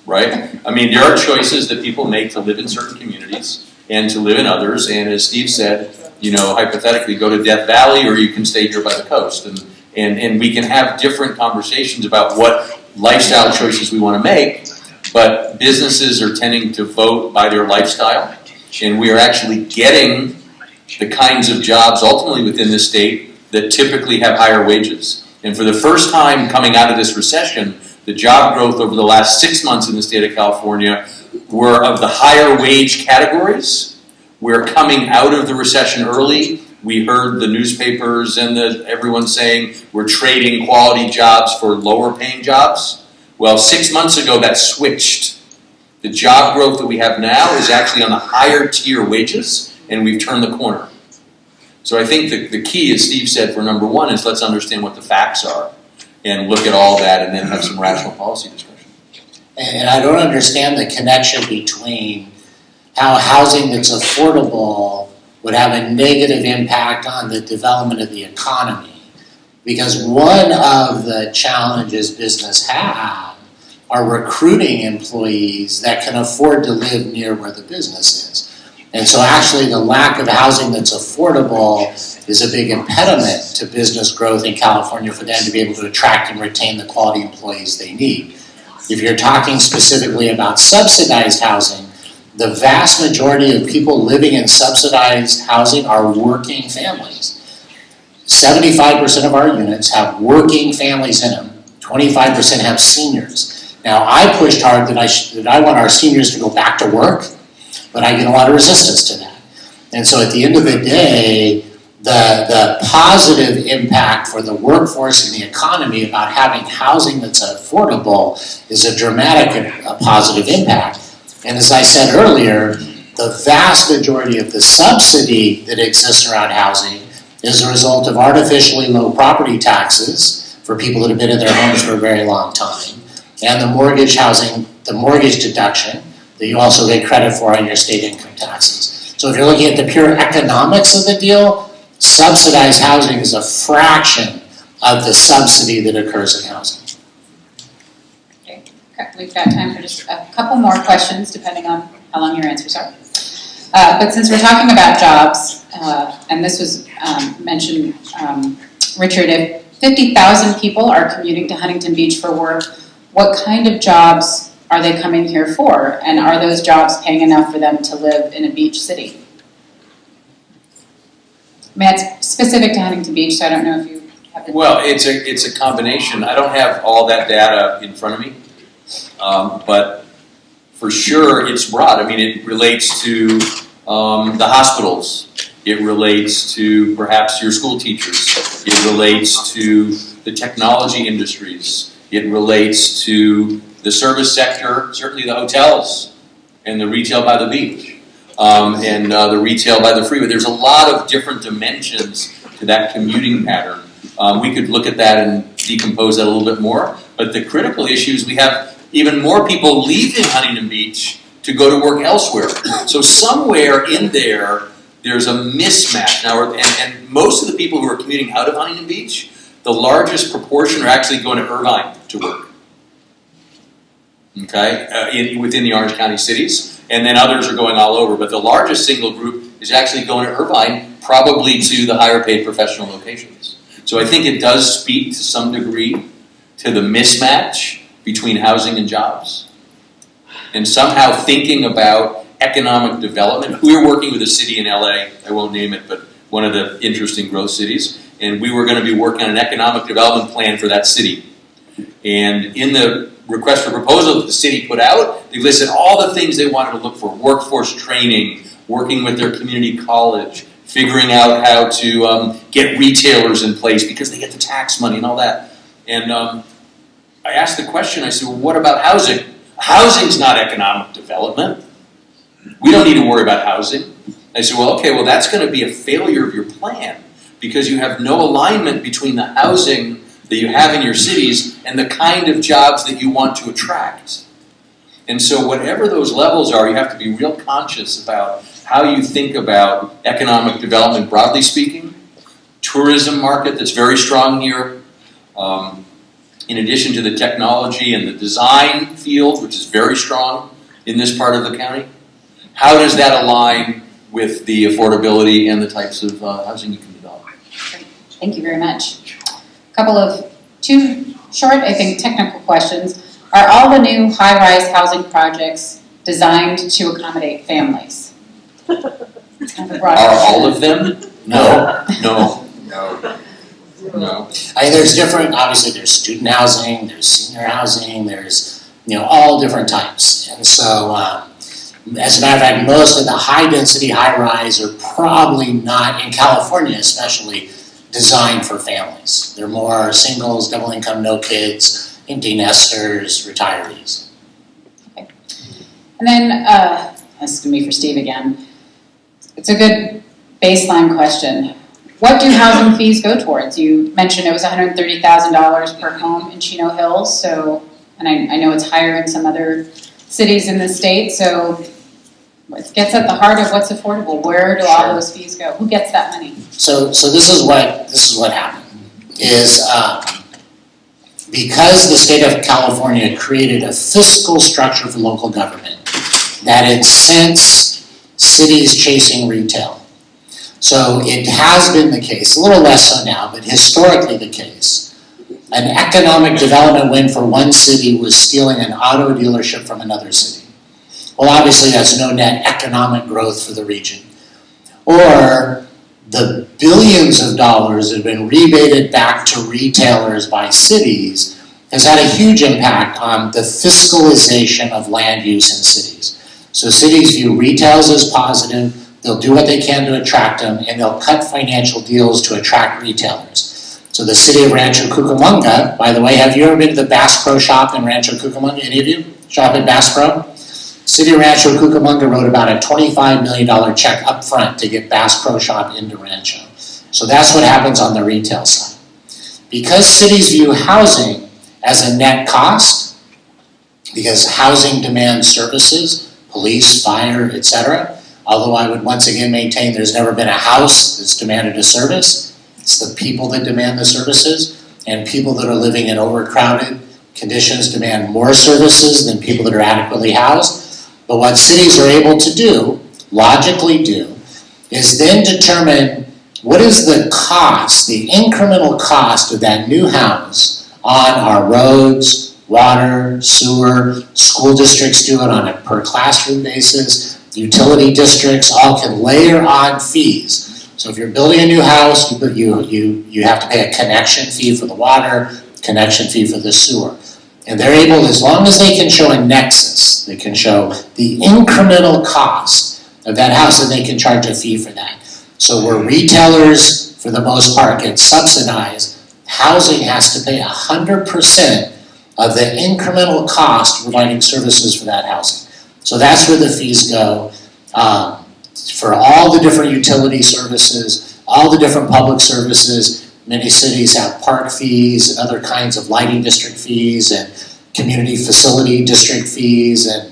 Right? I mean, there are choices that people make to live in certain communities and to live in others. And as Steve said, hypothetically, go to Death Valley, or you can stay here by the coast. And we can have different conversations about what lifestyle choices we want to make. But businesses are tending to vote by their lifestyle, and we are actually getting the kinds of jobs ultimately within the state that typically have higher wages. And for the first time coming out of this recession, the job growth over the last 6 months in the state of California were of the higher wage categories. We're coming out of the recession early. We heard the newspapers and everyone saying we're trading quality jobs for lower paying jobs. Well, 6 months ago that switched. The job growth that we have now is actually on the higher tier wages, and we've turned the corner. So I think the key, as Steve said, for number one, is let's understand what the facts are and look at all that and then have some rational policy discussion. And I don't understand the connection between how housing that's affordable would have a negative impact on the development of the economy. Because one of the challenges business have are recruiting employees that can afford to live near where the business is. And so actually the lack of housing that's affordable is a big impediment to business growth in California for them to be able to attract and retain the quality employees they need. If you're talking specifically about subsidized housing, the vast majority of people living in subsidized housing are working families. 75% of our units have working families in them. 25% have seniors. Now, I pushed hard that I want our seniors to go back to work, but I get a lot of resistance to that. And so at the end of the day, the positive impact for the workforce and the economy about having housing that's affordable is a dramatic positive impact. And as I said earlier, the vast majority of the subsidy that exists around housing is a result of artificially low property taxes for people that have been in their homes for a very long time, and the mortgage deduction that you also get credit for on your state income taxes. So if you're looking at the pure economics of the deal, subsidized housing is a fraction of the subsidy that occurs in housing. Okay, we've got time for just a couple more questions, depending on how long your answers are. But since we're talking about jobs, and this was mentioned, Richard, if 50,000 people are commuting to Huntington Beach for work, what kind of jobs are they coming here for? And are those jobs paying enough for them to live in a beach city? I mean, it's specific to Huntington Beach, so I don't know if you have it. Well, it's a combination. I don't have all that data in front of me, but for sure it's broad. I mean, it relates to the hospitals. It relates to perhaps your school teachers. It relates to the technology industries. It relates to the service sector, certainly the hotels and the retail by the beach, and the retail by the freeway. There's a lot of different dimensions to that commuting pattern. We could look at that and decompose that a little bit more, but the critical issue is we have even more people leaving Huntington Beach to go to work elsewhere. So somewhere in there, there's a mismatch. Now, and most of the people who are commuting out of Huntington Beach, the largest proportion are actually going to Irvine to work. Okay, within the Orange County cities, and then others are going all over. But the largest single group is actually going to Irvine, probably to the higher paid professional locations. So I think it does speak to some degree to the mismatch between housing and jobs. And somehow thinking about economic development. We're working with a city in LA, I won't name it, but one of the interesting growth cities, and we were going to be working on an economic development plan for that city. And in the request for proposal that the city put out, they listed all the things they wanted to look for: workforce training, working with their community college, figuring out how to get retailers in place because they get the tax money and all that. And I asked the question, I said, well, what about housing? Housing's not economic development. We don't need to worry about housing. I said, well, okay, well, that's going to be a failure of your plan because you have no alignment between the housing that you have in your cities and the kind of jobs that you want to attract. And so whatever those levels are, you have to be real conscious about how you think about economic development, broadly speaking. Tourism market that's very strong here. In addition to the technology and the design field, which is very strong in this part of the county. How does that align with the affordability and the types of housing you can develop? Great. Thank you very much. Two short, I think, technical questions. Are all the new high-rise housing projects designed to accommodate families? It's kind of a broad Are question. all of them? No. No. No. No. There's different, obviously there's student housing, there's senior housing, there's, all different types. And so, as a matter of fact, most of the high-density high-rise are probably not, in California especially, designed for families. They're more singles, double income, no kids, empty nesters, retirees. And then, this is going to be for Steve again. It's a good baseline question. What do housing fees go towards? You mentioned it was $130,000 per home in Chino Hills, so, and I know it's higher in some other cities in the state, so it gets at the heart of what's affordable. Where do all those fees go? Who gets that money? So this is what happened, is because the state of California created a fiscal structure for local government that incents cities chasing retail. So it has been the case, a little less so now, but historically the case. An economic development win for one city was stealing an auto dealership from another city. Well, obviously that's no net economic growth for the region. Or the billions of dollars that have been rebated back to retailers by cities has had a huge impact on the fiscalization of land use in cities. So cities view retails as positive, they'll do what they can to attract them, and they'll cut financial deals to attract retailers. So the city of Rancho Cucamonga, by the way, have you ever been to the Bass Pro shop in Rancho Cucamonga? Any of you shop at Bass Pro? City of Rancho Cucamonga wrote about a $25 million check up front to get Bass Pro Shop into Rancho. So that's what happens on the retail side. Because cities view housing as a net cost, because housing demands services, police, fire, etc., although I would once again maintain there's never been a house that's demanded a service. It's the people that demand the services, and people that are living in overcrowded conditions demand more services than people that are adequately housed. But what cities are able to do, logically do, is then determine what is the cost, the incremental cost of that new house on our roads, water, sewer, school districts do it on a per classroom basis. Utility districts all can layer on fees. So if you're building a new house, you have to pay a connection fee for the water, connection fee for the sewer. And they're able, as long as they can show a nexus, they can show the incremental cost of that house, and they can charge a fee for that. So where retailers, for the most part, get subsidized, housing has to pay 100% of the incremental cost of providing services for that housing. So that's where the fees go for all the different utility services, all the different public services. Many cities have park fees and other kinds of lighting district fees and community facility district fees, and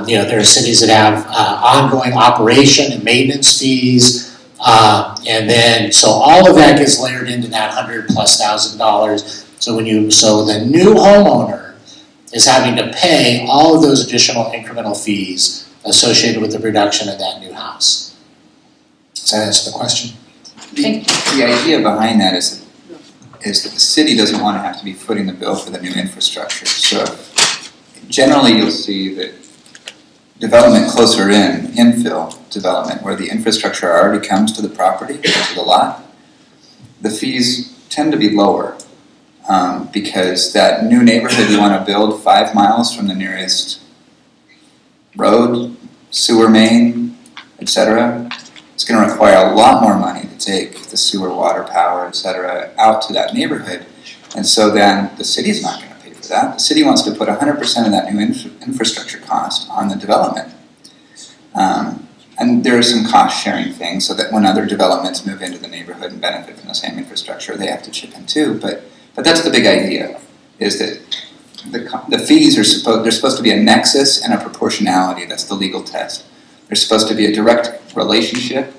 there are cities that have ongoing operation and maintenance fees, and then so all of that gets layered into that $100,000+. So the new homeowner is having to pay all of those additional incremental fees associated with the production of that new house. Does that answer the question? The idea behind that is that the city doesn't want to have to be footing the bill for the new infrastructure. So generally you'll see that development closer in, infill development, where the infrastructure already comes to the property, to the lot, the fees tend to be lower. Because that new neighborhood you want to build 5 miles from the nearest road, sewer main, etc., it's going to require a lot more money to take the sewer, water, power, etc., out to that neighborhood. And so then the city's not going to pay for that. The city wants to put 100% of that new infrastructure cost on the development. And there are some cost-sharing things so that when other developments move into the neighborhood and benefit from the same infrastructure, they have to chip in too. But that's the big idea, is that the fees are supposed to be a nexus and a proportionality. That's the legal test. There's supposed to be a direct relationship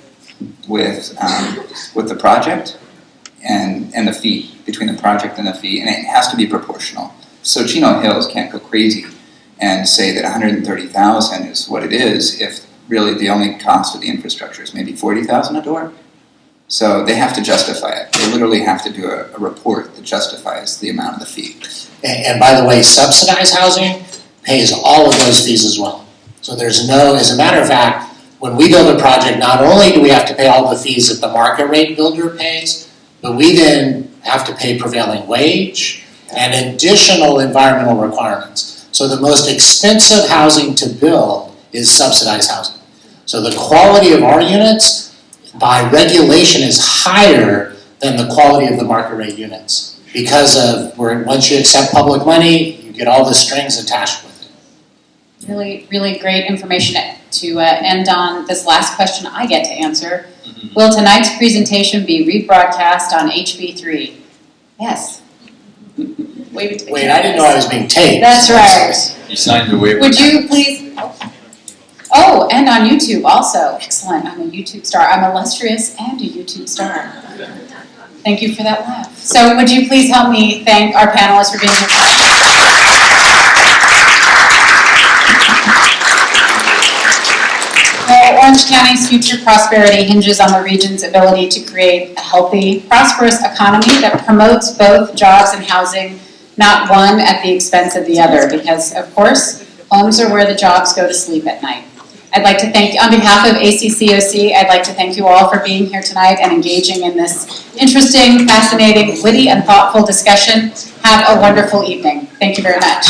with the project and the fee, between the project and the fee, and it has to be proportional. So Chino Hills can't go crazy and say that $130,000 is what it is if really the only cost of the infrastructure is maybe $40,000 a door. So they have to justify it. They literally have to do a report that justifies the amount of the fee. And by the way, subsidized housing pays all of those fees as well. So there's no, as a matter of fact, when we build a project, not only do we have to pay all the fees that the market rate builder pays, but we then have to pay prevailing wage and additional environmental requirements. So the most expensive housing to build is subsidized housing. So the quality of our units, by regulation, is higher than the quality of the market rate units because of once you accept public money, you get all the strings attached with it. Really, really great information to end on. This last question I get to answer. Will tonight's presentation be rebroadcast on HB3? Yes. Wait, I didn't know I was being taped. That's right. You signed the waiver. Would you please? Oh, and on YouTube also. Excellent. I'm a YouTube star. I'm illustrious and a YouTube star. Thank you for that laugh. So would you please help me thank our panelists for being here? Well, Orange County's future prosperity hinges on the region's ability to create a healthy, prosperous economy that promotes both jobs and housing, not one at the expense of the other, because, of course, homes are where the jobs go to sleep at night. I'd like to thank, on behalf of ACC-OC, I'd like to thank you all for being here tonight and engaging in this interesting, fascinating, witty, and thoughtful discussion. Have a wonderful evening. Thank you very much.